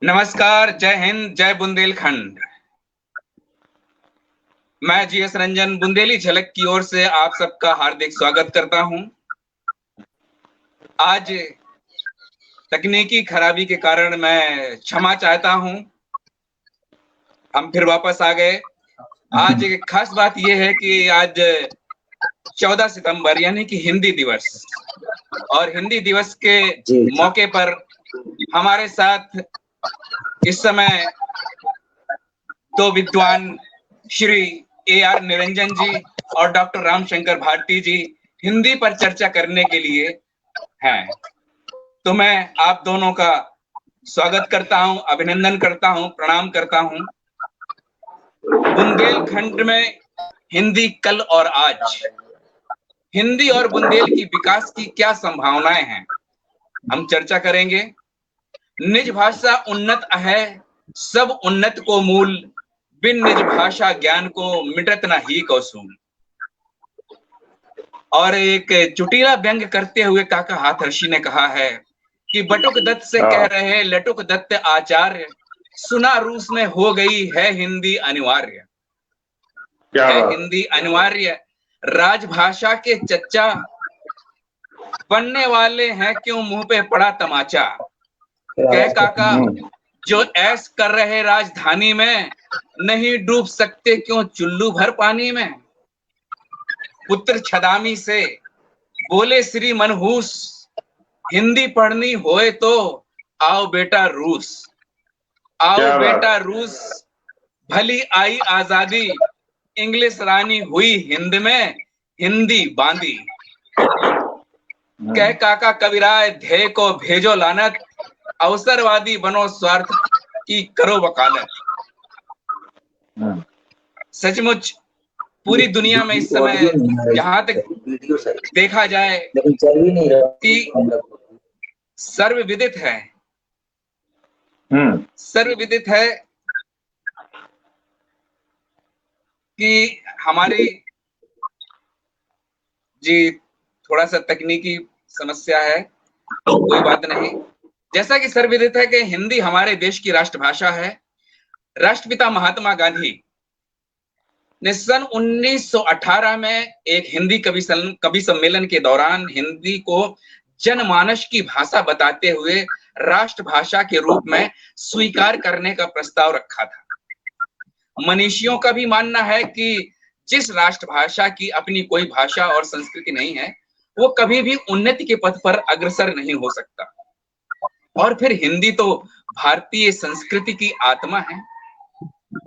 नमस्कार, जय हिंद, जय बुंदेलखंड। मैं जीएस रंजन बुंदेली झलक की ओर से आप सबका हार्दिक स्वागत करता हूं। आज तकनीकी खराबी के कारण मैं क्षमा चाहता हूं। हम फिर वापस आ गए। आज एक खास बात यह है कि आज 14 सितंबर यानी कि हिंदी दिवस, और हिंदी दिवस के जी जी। मौके पर हमारे साथ इस समय दो विद्वान श्री AR निरंजन जी और डॉक्टर रामशंकर भारती जी हिंदी पर चर्चा करने के लिए हैं। तो मैं आप दोनों का स्वागत करता हूं, अभिनंदन करता हूं, प्रणाम करता हूं। बुंदेलखंड में हिंदी कल और आज, हिंदी और बुंदेल की विकास की क्या संभावनाएं हैं, हम चर्चा करेंगे। निज भाषा उन्नत है, सब उन्नत को मूल, बिन निज भाषा ज्ञान को मिटत न ही कौसूल। और एक चुटीला व्यंग करते हुए काका हाथरसी ने कहा है कि बटुक दत्त से कह रहे लटुक दत्त आचार्य, सुना रूस में हो गई है हिंदी अनिवार्य। है हिंदी अनिवार्य, राजभाषा के चच्चा, बनने वाले हैं क्यों मुंह पे पड़ा तमाचा। कह काका जो ऐस कर रहे राजधानी में, नहीं डूब सकते क्यों चुल्लू भर पानी में। पुत्र छदामी से बोले श्री मनहूस, हिंदी पढ़नी होए तो आओ बेटा रूस। आओ बेटा रूस, भली आई आजादी, इंग्लिश रानी हुई हिंद में, हिंदी बांदी। कह काका कविराय ध्येय को भेजो लानत, अवसरवादी बनो स्वार्थ की करो वकालत। सचमुच पूरी दुनिया में इस समय जहां तक देखा जाए कि सर्वविदित है, सर्वविदित है कि हमारी जी थोड़ा सा तकनीकी समस्या है, कोई बात नहीं। जैसा कि सर्वविदित है कि हिंदी हमारे देश की राष्ट्रभाषा है। राष्ट्रपिता महात्मा गांधी ने सन 1918 में एक हिंदी कवि सम्मेलन के दौरान हिंदी को जनमानस की भाषा बताते हुए राष्ट्रभाषा के रूप में स्वीकार करने का प्रस्ताव रखा था। मनीषियों का भी मानना है कि जिस राष्ट्रभाषा की अपनी कोई भाषा और संस्कृति नहीं है, वो कभी भी उन्नति के पथ पर अग्रसर नहीं हो सकता। और फिर हिंदी तो भारतीय संस्कृति की आत्मा है।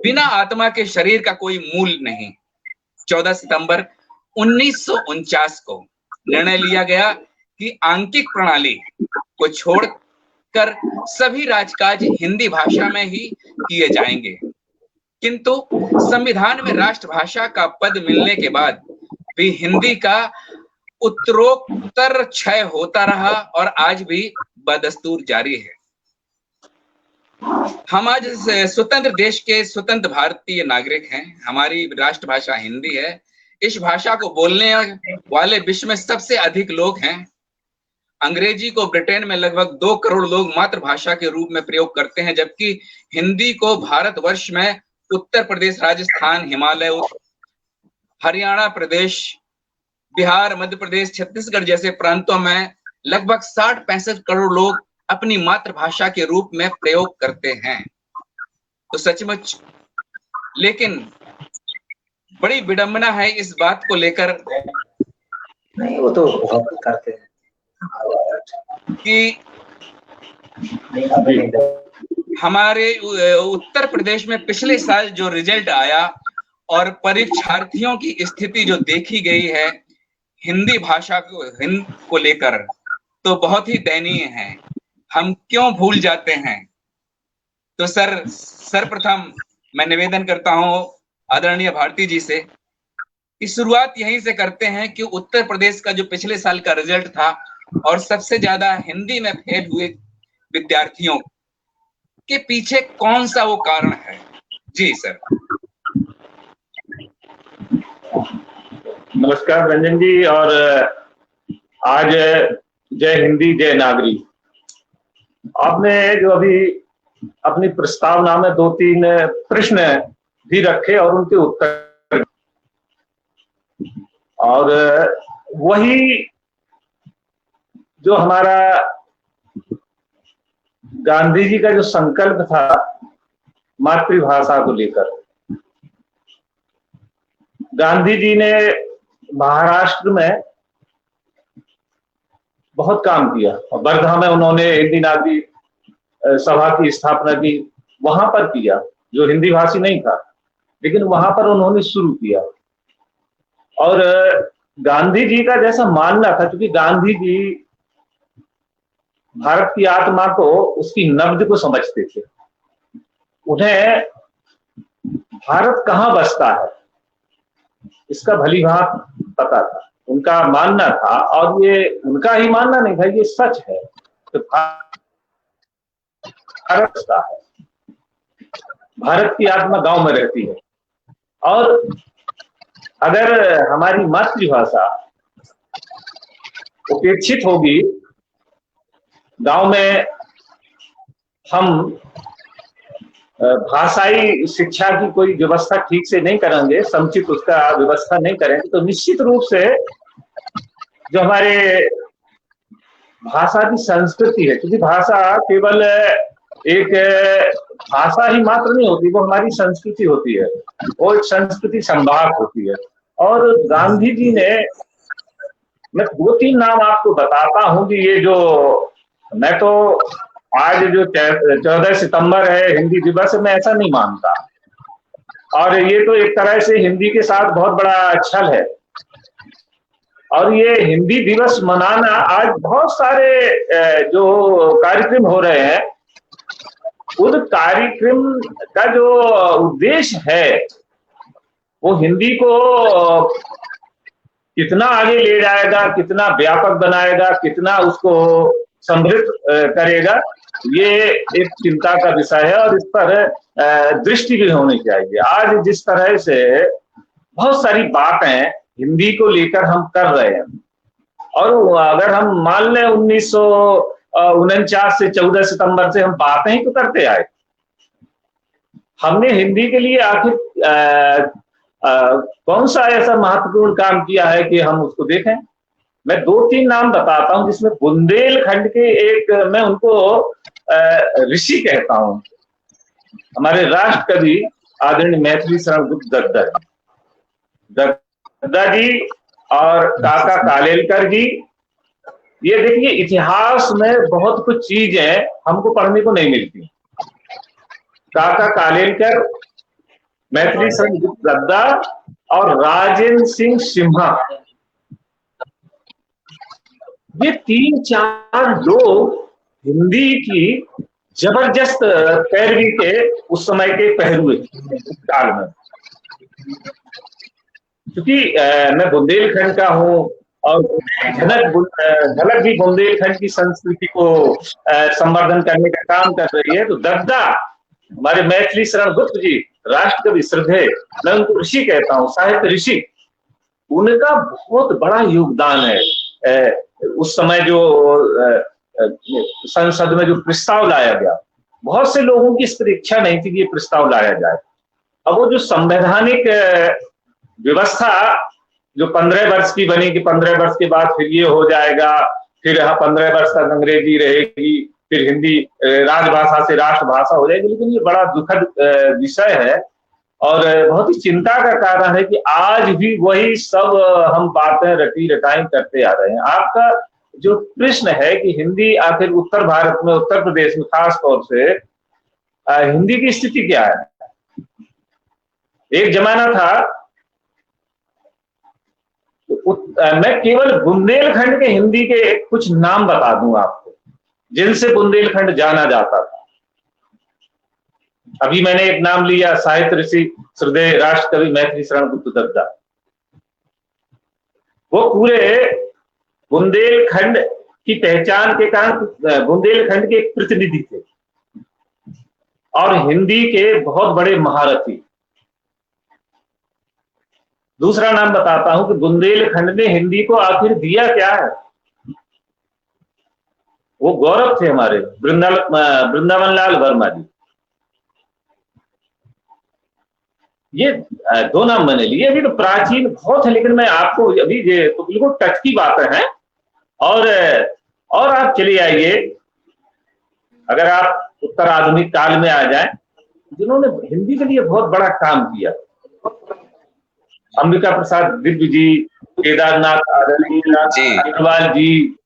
बिना आत्मा के शरीर का कोई मूल नहीं। 14 सितंबर 1949 को निर्णय लिया गया कि आंकिक प्रणाली को छोड़कर सभी राजकाज हिंदी भाषा में ही किए जाएंगे। किंतु संविधान में राष्ट्रभाषा का पद मिलने के बाद भी हिंदी का उत्तरोत्तर क्षय होता रहा और आज भी बदस्तूर जारी है। हम आज स्वतंत्र देश के स्वतंत्र भारतीय नागरिक हैं। हमारी राष्ट्रभाषा हिंदी है। इस भाषा को बोलने वाले विश्व में सबसे अधिक लोग हैं। अंग्रेजी को ब्रिटेन में लगभग 2 करोड़ लोग मातृभाषा के रूप में प्रयोग करते हैं, जबकि हिंदी को भारतवर्ष में उत्तर प्रदेश, राजस्थान, हिमालय, हरियाणा प्रदेश, बिहार, मध्य प्रदेश, छत्तीसगढ़ जैसे प्रांतों में लगभग 60-65 करोड़ लोग अपनी मातृभाषा के रूप में प्रयोग करते हैं। तो सचमुच, लेकिन बड़ी विडंबना है इस बात को लेकर, नहीं वो तो बहुत करते हैं कि हमारे उत्तर प्रदेश में पिछले साल जो रिजल्ट आया और परीक्षार्थियों की स्थिति जो देखी गई है हिंदी भाषा को लेकर, तो बहुत ही दयनीय है। हम क्यों भूल जाते हैं? तो सर्वप्रथम मैं निवेदन करता हूं आदरणीय भारती जी से कि शुरुआत यहीं से करते हैं कि उत्तर प्रदेश का जो पिछले साल का रिजल्ट था और सबसे ज्यादा हिंदी में फेल हुए विद्यार्थियों के पीछे कौन सा वो कारण है। जी सर। नमस्कार रंजन जी, और आज जय हिंदी जय नागरी। आपने जो अभी अपनी प्रस्तावना में 2-3 प्रश्न भी रखे और उनके उत्तर, और वही जो हमारा गांधी जी का जो संकल्प था मातृभाषा को लेकर, गांधी जी ने महाराष्ट्र में बहुत काम किया और वर्धा में उन्होंने हिंदी नागरी सभा की स्थापना की, वहां पर किया, जो हिंदी भाषी नहीं था, लेकिन वहां पर उन्होंने शुरू किया। और गांधी जी का जैसा मानना था, क्योंकि गांधी जी भारत की आत्मा को, उसकी नब्ज को समझते थे, उन्हें भारत कहाँ बसता है इसका भली भांत पता था, उनका मानना था। और ये उनका ही मानना नहीं था, ये सच है कि भारत बसता है, भारत की आत्मा गांव में रहती है। और अगर हमारी मातृभाषा उपेक्षित होगी, गांव में हम भाषाई शिक्षा की कोई व्यवस्था ठीक से नहीं करेंगे, समुचित उसका व्यवस्था नहीं करेंगे, तो निश्चित रूप से जो हमारे भाषा की संस्कृति है, क्योंकि भाषा केवल एक भाषा ही मात्र नहीं होती, वो हमारी संस्कृति होती है, वो एक संस्कृति संभाग होती है। और गांधी जी ने, मैं 2-3 नाम आपको बताता हूं कि ये जो, मैं तो आज जो 14 सितंबर है हिंदी दिवस, मैं ऐसा नहीं मानता, और ये तो एक तरह से हिंदी के साथ बहुत बड़ा छल है। और ये हिंदी दिवस मनाना, आज बहुत सारे जो कार्यक्रम हो रहे हैं, उन कार्यक्रम का जो उद्देश्य है वो हिंदी को कितना आगे ले जाएगा, कितना व्यापक बनाएगा, कितना उसको समृद्ध करेगा, ये एक चिंता का विषय है। और इस पर दृष्टि भी होनी चाहिए। आज जिस तरह से बहुत सारी बातें हिंदी को लेकर हम कर रहे हैं, और अगर हम मान लें 1949 से 14 सितंबर से हम बातें ही तो करते आए, हमने हिंदी के लिए आखिर कौन सा ऐसा महत्वपूर्ण काम किया है कि हम उसको देखें। मैं 2-3 नाम बताता हूं, जिसमें बुंदेलखंड के एक, मैं उनको ऋषि कहता हूं, हमारे राष्ट्र कवि आदरणीय मैथिली शरण गुप्त दद्दा जी और काका कालेलकर जी। ये देखिए, इतिहास में बहुत कुछ चीजें हमको पढ़ने को नहीं मिलती। काका कालेलकर, मैथिली शरण गुप्त दद्दा और राजेंद्र सिंह सिम्हा, ये 3-4 लोग हिंदी की जबरदस्त पैरवी के उस समय के पहलुए काल में। क्योंकि मैं बुंदेलखंड का हूं और झलक भी बुंदेलखंड की संस्कृति को संवर्धन करने का काम कर रही है। तो दद्दा, हमारे मैथिली शरण गुप्त जी, राष्ट्र कवि श्रद्धेय, मैं उनको ऋषि कहता हूँ, साहित्य ऋषि, उनका बहुत बड़ा योगदान है। उस समय जो संसद में जो प्रस्ताव लाया गया, बहुत से लोगों की इस पर इच्छा नहीं थी कि ये प्रस्ताव लाया जाए। अब वो जो संवैधानिक व्यवस्था जो 15 वर्ष की बनी, कि 15 वर्ष के बाद फिर ये हो जाएगा, फिर 15 वर्ष तक अंग्रेजी रहेगी, फिर हिंदी राजभाषा से राष्ट्रभाषा हो जाएगी। लेकिन ये बड़ा दुखद विषय है और बहुत ही चिंता का कारण है कि आज भी वही सब हम बातें रटी रटाई करते आ रहे हैं। आपका जो प्रश्न है कि हिंदी आखिर उत्तर भारत में, उत्तर प्रदेश में खास तौर से हिंदी की स्थिति क्या है। एक जमाना था, मैं केवल बुंदेलखंड के हिंदी के कुछ नाम बता दूं आपको, जिनसे बुंदेलखंड जाना जाता था। अभी मैंने एक नाम लिया, साहित्य ऋषि श्रद्धेय राष्ट्र कवि मैथिली शरण गुप्त दद्दा। वो पूरे बुंदेलखंड की पहचान के कारण बुंदेलखंड के एक प्रतिनिधि थे और हिंदी के बहुत बड़े महारथी। दूसरा नाम बताता हूं कि बुंदेलखंड ने हिंदी को आखिर दिया क्या है। वो गौरव थे हमारे वृंदावन लाल वर्मा जी। ये दो नाम मैंने लिए, अभी तो प्राचीन बहुत है, लेकिन मैं आपको अभी ये तो बिल्कुल टच की बातें हैं। और आप चलिए आइए, अगर आप उत्तर आधुनिक काल में आ जाएं, जिन्होंने हिंदी के लिए बहुत बड़ा काम किया, अंबिका प्रसाद दिव्य जी, केदारनाथ अग्रवाल जी,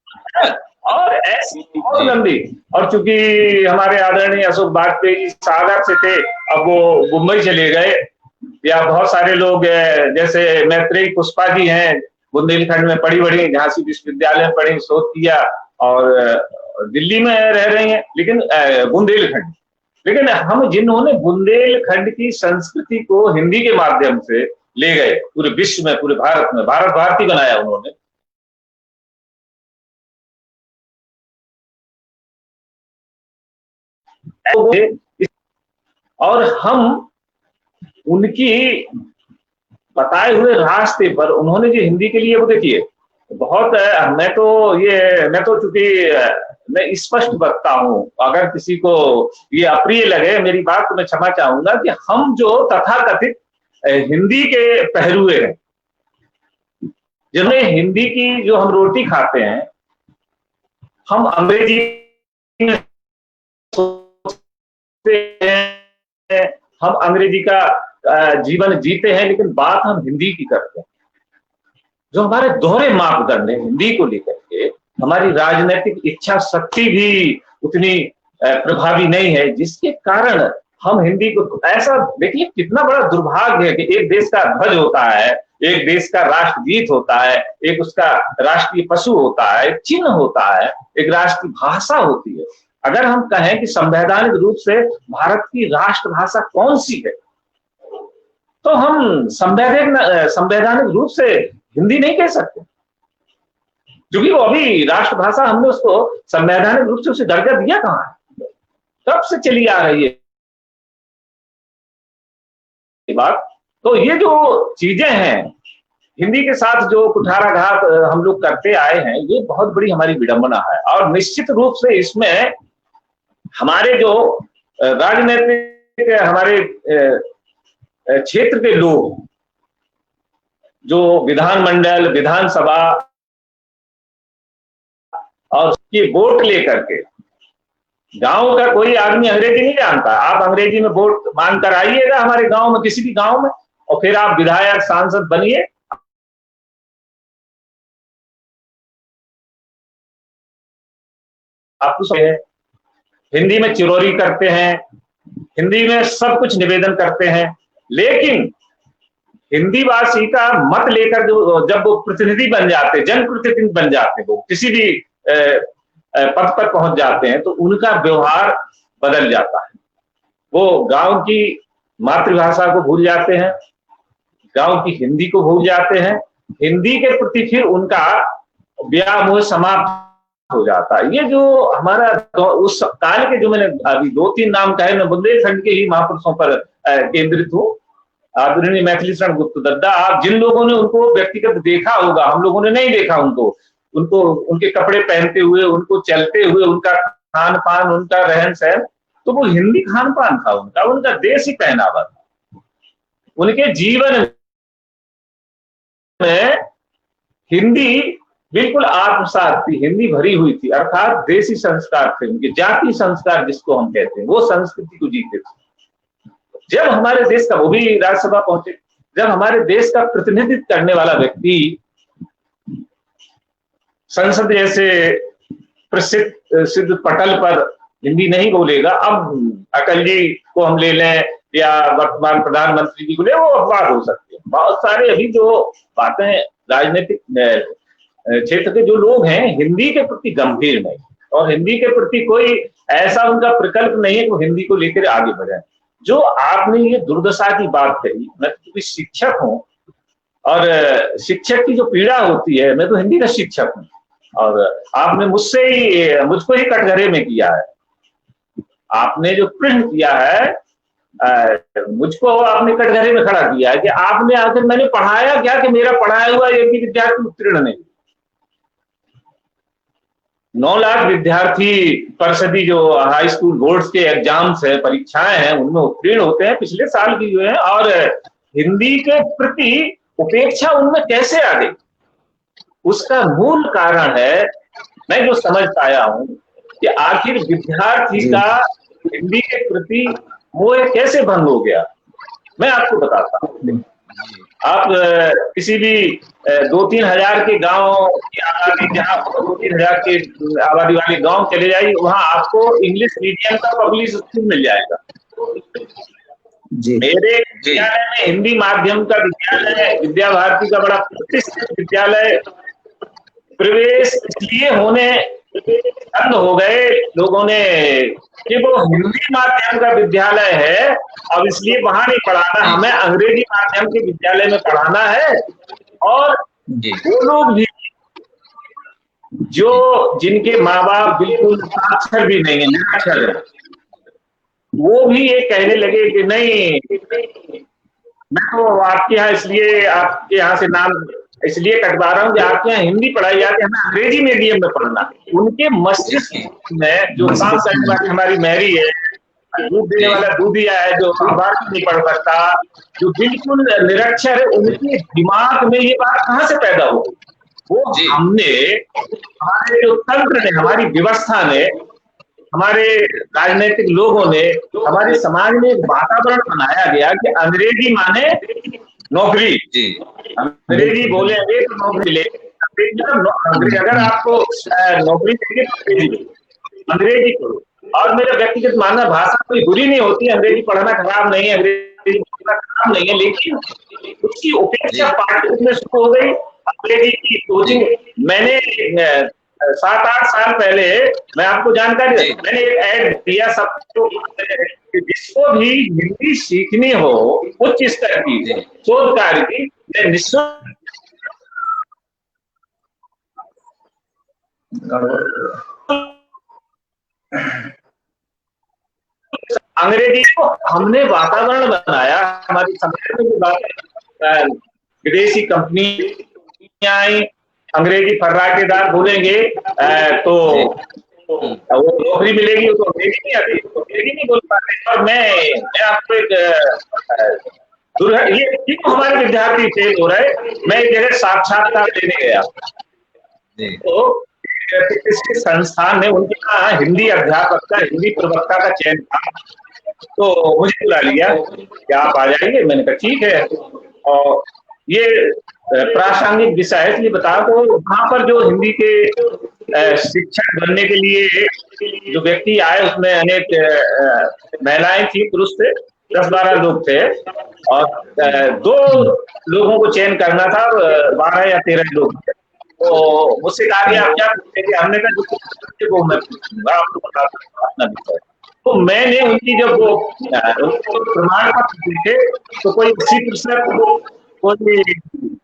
और ऐसी बहुत लंबी। और चूंकि हमारे आदरणीय अशोक वाजपेयी सागर से थे, अब वो मुंबई चले गए, या बहुत सारे लोग जैसे मैत्रेयी पुष्पा जी हैं, बुंदेलखंड में पढ़ी बड़ी, झांसी विश्वविद्यालय में पढ़ी, शोध किया, और दिल्ली में रह रही हैं, लेकिन बुंदेलखंड। लेकिन हम जिन्होंने बुंदेलखंड की संस्कृति को हिंदी के माध्यम से ले गए पूरे विश्व में, पूरे भारत में, भारत भारती बनाया उन्होंने, और हम उनकी बताए हुए रास्ते पर, उन्होंने जो हिंदी के लिए, वो देखिए बहुत, मैं तो चूंकि मैं स्पष्ट बता हूं, अगर किसी को ये अप्रिय लगे मेरी बात तो मैं क्षमा चाहूंगा, कि हम जो तथाकथित हिंदी के पहरुए हैं, जिन्हें हिंदी की जो हम रोटी खाते हैं, हम अंग्रेजी में सोचते हैं, हम अंग्रेजी का जीवन जीते हैं, लेकिन बात हम हिंदी की करते हैं। जो हमारे दोहरे मापदंड है हिंदी को लेकर के, हमारी राजनीतिक इच्छा शक्ति भी उतनी प्रभावी नहीं है, जिसके कारण हम हिंदी को, ऐसा देखिए कितना बड़ा दुर्भाग्य है कि एक देश का ध्वज होता है, एक देश का राष्ट्रगीत होता है, एक उसका राष्ट्रीय पशु होता है, चिन्ह होता है, एक राष्ट्रीय भाषा होती है। अगर हम कहें कि संवैधानिक रूप से भारत की राष्ट्रभाषा कौन सी है, तो हम संवैधानिक रूप से हिंदी नहीं कह सकते, क्योंकि वो अभी राष्ट्रभाषा, हमने उसको संवैधानिक रूप से उसे दर्जा दिया कहां है, कब से चली आ रही है बात। तो ये जो चीजें हैं, हिंदी के साथ जो कुठाराघात हम लोग करते आए हैं, ये बहुत बड़ी हमारी विडंबना है। और निश्चित रूप से इसमें हमारे जो राजनीतिक, हमारे क्षेत्र के लोग, जो विधानमंडल, विधानसभा और उसकी वोट लेकर के, गांव का कोई आदमी अंग्रेजी नहीं जानता, आप अंग्रेजी में वोट मांग कर आइएगा हमारे गांव में, किसी भी गांव में, और फिर आप विधायक सांसद बनिए, आप तो हिंदी में चिरौरी करते हैं, हिंदी में सब कुछ निवेदन करते हैं, लेकिन हिंदी भाषी का मत लेकर जब वो प्रतिनिधि बन जाते, जनप्रतिनिधि बन जाते, वो किसी भी पद पर पहुंच जाते हैं, तो उनका व्यवहार बदल जाता है। वो गांव की मातृभाषा को भूल जाते हैं, गांव की हिंदी को भूल जाते हैं, हिंदी के प्रति फिर उनका व्यामोह समाप्त हो जाता है। ये जो हमारा उस काल के, जो मैंने अभी 2-3 नाम कहे, मैं बुंदेलखंड के ही महापुरुषों पर केंद्रित हूँ, आदरणीय मैथिली शरण गुप्त दद्दा। आप जिन लोगों ने उनको व्यक्तिगत देखा होगा, हम लोगों ने नहीं देखा उनको उनके कपड़े पहनते हुए, उनको चलते हुए, उनका खान पान, उनका रहन सहन, तो वो हिंदी खान पान था उनका देसी पहनावा था। उनके जीवन में हिंदी बिल्कुल आत्मसात थी, हिंदी भरी हुई थी, अर्थात देसी संस्कार थे उनके, जाति संस्कार जिसको हम कहते हैं, वो संस्कृति को जीते थे। जब हमारे देश का, वो भी राज्यसभा पहुंचे, जब हमारे देश का प्रतिनिधित्व करने वाला व्यक्ति संसद जैसे प्रसिद्ध पटल पर हिंदी नहीं बोलेगा, अब अटल जी को हम ले लें या वर्तमान प्रधानमंत्री जी को ले, वो अपवाद हो सकते हैं। बहुत सारे अभी जो बातें राजनीतिक क्षेत्र के जो लोग हैं, हिंदी के प्रति गंभीर नहीं, और हिंदी के प्रति कोई ऐसा उनका प्रकल्प नहीं है कि वो हिंदी को लेकर आगे बढ़े। जो आपने ये दुर्दशा की बात कही, मैं तो शिक्षक हूं, और शिक्षक की जो पीड़ा होती है, मैं तो हिंदी का शिक्षक हूं, और आपने मुझको ही कटघरे में किया है। आपने जो प्रश्न किया है, मुझको आपने कटघरे में खड़ा किया है कि आपने आखिर मैंने पढ़ाया क्या कि मेरा पढ़ाया हुआ एक भी विद्यार्थी उत्तीर्ण नहीं। 9 लाख विद्यार्थी परिषदी जो हाई स्कूल बोर्ड्स के एग्जाम्स है, परीक्षाएं हैं, उनमें उत्तीर्ण होते हैं, पिछले साल की जो है, और हिंदी के प्रति उपेक्षा उनमें कैसे आ गई? उसका मूल कारण है, मैं जो समझ पाया हूं, कि आखिर विद्यार्थी का हिंदी के प्रति मोह कैसे भंग हो गया। मैं आपको बताता हूं, आप किसी भी 2-3 हजार के गांव की आबादी, जहां 2-3 हजार के आबादी वाले गांव चले जाइए, वहां आपको इंग्लिश मीडियम का पब्लिक स्कूल मिल जाएगा। मेरे विद्यालय में हिंदी माध्यम का विद्यालय, विद्या भारती का बड़ा प्रतिष्ठित विद्यालय, प्रवेश इसलिए होने बंद हो गए लोगों ने कि वो हिंदी माध्यम का विद्यालय है, अब इसलिए वहां नहीं पढ़ाना, हमें अंग्रेजी माध्यम के विद्यालय में पढ़ाना है। और वो लोग भी जो जिनके माँ बाप बिल्कुल साक्षर भी नहीं है, निरक्षर है, वो भी ये कहने लगे कि नहीं, मैं तो आपके यहाँ इसलिए, आपके यहाँ से नाम इसलिए कटवा रहा हूँ कि आपके यहाँ हिंदी पढ़ाई जाती है, हमें अंग्रेजी मीडियम में पढ़ना है। उनके मस्तिष्क में जो काम करने वाली हमारी मैरी है, दूध देने वाला दूधिया है, जो अखबार नहीं पढ़ सकता, जो बिल्कुल निरक्षर है, उनके दिमाग में ये बात कहाँ से पैदा हो? वो हमने, हमारे जो तंत्र ने, हमारी व्यवस्था ने, हमारे राजनीतिक लोगों ने, हमारे समाज में एक वातावरण बनाया गया कि अंग्रेजी माने नौकरी, अंग्रेजी बोलेंगे तो नौकरी मिलेगी, अगर आपको नौकरी चाहिए तो अंग्रेजी करो। और मेरा व्यक्तिगत मानना, भाषा कोई बुरी नहीं होती, अंग्रेजी पढ़ना खराब नहीं है, अंग्रेजी पढ़ना खराब नहीं है, लेकिन उसकी उपेक्षा पाठ्यक्रम में शुरू हो गई। अंग्रेजी की कोचिंग, मैंने 7-8 साल पहले, मैं आपको जानकारी, मैंने एक ऐड दिया सबको कि जिसको भी हिंदी सीखनी हो उच्च स्तर की शोध कार्य की, मैं निःशुल्क अंग्रेजी को हमने वातावरण बनाया। हमारी समाज में जो बातें, विदेशी कंपनी आई, अंग्रेजी फर्राटेदार बोलेंगे तो वो नौकरी मिलेगी, तो अंग्रेजी नहीं आती, तो अंग्रेजी नहीं बोल पाते। और मैं आपको एक ये क्यों हमारे विद्यार्थी फेल हो रहे, मैं एक जगह साक्षात्कार देने गया, तो किसी संस्थान में उनके यहाँ हिंदी अध्यापक का, हिंदी प्रवक्ता का चयन था, तो मुझे बुला लिया कि आप आ जाएंगे। मैंने कहा ठीक है। और ये प्रासंगिक विषय है इसलिए बता, तो वहां पर जो हिंदी के शिक्षक बनने के लिए जो व्यक्ति आए, उसमें अनेक महिलाएं थी, पुरुष थे, 10-12 लोग थे, और 2 लोगों को चयन करना था, और 12 या 13 लोग थे। तो मुझसे कहा कि आप क्या पूछते थे? हमने कहा वो मैं पूछूंगा, आपको बता अपना विषय। तो मैंने उनकी जब वो प्रमाण पत्र देखे, तो कोई 80%, कोई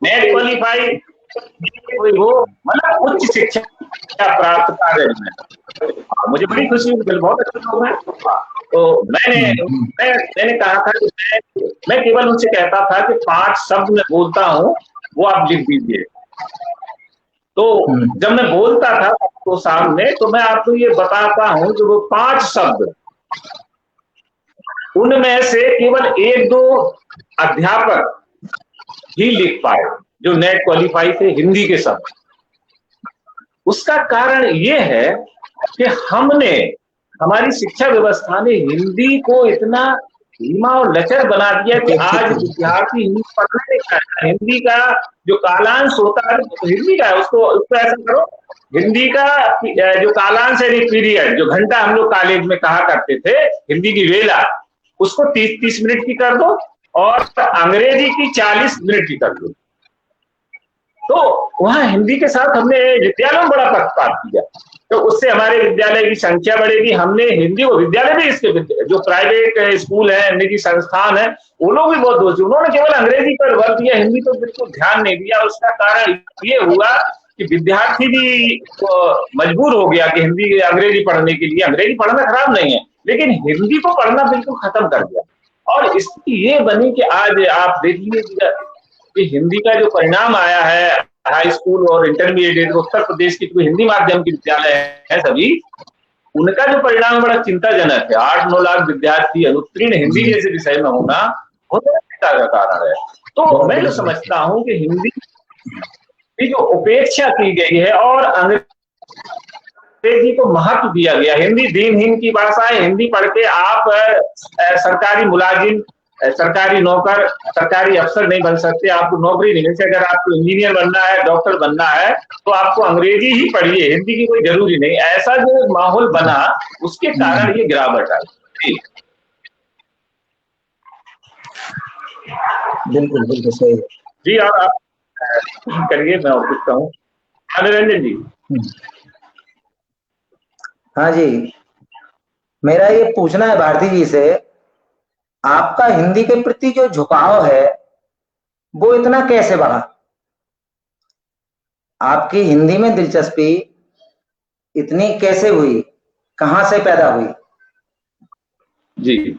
नेट क्वालिफाई, कोई हो, मतलब उच्च शिक्षा प्राप्त कागज में। मुझे बड़ी खुशी हुई, बहुत अच्छे लोग हैं। तो मैंने कहा था कि मैं केवल उनसे कहता था कि 5 शब्द मैं बोलता हूँ, वो आप लिख दीजिए। तो जब मैं बोलता था आपको सामने, तो मैं आपको ये बताता हूं कि वो 5 शब्द, उनमें से केवल 1-2 अध्यापक ही लिख पाए जो नेट क्वालिफाई थे हिंदी के शब्द। उसका कारण ये है कि हमारी शिक्षा व्यवस्था ने हिंदी को इतना धीमा और लचर बना दिया कि आज विद्यार्थी हिंदी पढ़ना नहीं चाहता। हिंदी का जो कालांश होता है, हिंदी का, उसको ऐसा करो, हिंदी का जो कालांश है, पीरियड, जो घंटा हम लोग कॉलेज में कहा करते थे, हिंदी की वेला, उसको 30 मिनट की कर दो, और अंग्रेजी की 40 मिनट की कर दो। तो वहां हिंदी के साथ हमने विद्यालय में बड़ा पक्षपात किया, तो उससे हमारे विद्यालय की संख्या बढ़ेगी। हमने हिंदी को, विद्यालय भी इसके जो प्राइवेट स्कूल है, निजी संस्थान है, वो लोग भी बहुत दोषी, उन्होंने केवल अंग्रेजी पर बल दिया, हिंदी तो बिल्कुल ध्यान नहीं दिया। उसका कारण ये हुआ कि विद्यार्थी भी मजबूर हो गया कि हिंदी, अंग्रेजी पढ़ने के लिए। अंग्रेजी पढ़ना खराब नहीं है, लेकिन हिंदी को पढ़ना बिल्कुल खत्म कर दिया। और इसकी ये बनी कि आज आप देखिए कि हिंदी का जो परिणाम आया है, हाई स्कूल और इंटरमीडिएट, उत्तर प्रदेश की कोई हिंदी माध्यम की विद्यालय है सभी, उनका जो परिणाम बड़ा चिंताजनक है। 8-9 लाख विद्यार्थी अनुत्तीर्ण हिंदी जैसे विषय में होना, चिंता का कारण है। तो मैं जो समझता हूँ कि हिंदी की जो उपेक्षा की गई है और अंग्रेजी को महत्व दिया गया, हिंदी दीनहीन की भाषा है, हिंदी पढ़ के आप सरकारी मुलाजिम, सरकारी नौकर, सरकारी अफसर नहीं बन सकते, आपको नौकरी नहीं मिल सकती। अगर आपको इंजीनियर बनना है, डॉक्टर बनना है, तो आपको अंग्रेजी ही पढ़िए, हिंदी की कोई जरूरी नहीं। ऐसा जो माहौल बना उसके कारण ये गिरावट आई। बिल्कुल बिल्कुल सही। जी, और आप करिए, मैं और पूछता हूँ। निरंजन जी। हाँ जी, मेरा ये पूछना है भारती जी से, आपका हिंदी के प्रति जो झुकाव है वो इतना कैसे बढ़ा? आपकी हिंदी में दिलचस्पी इतनी कैसे हुई, कहां से पैदा हुई? जी,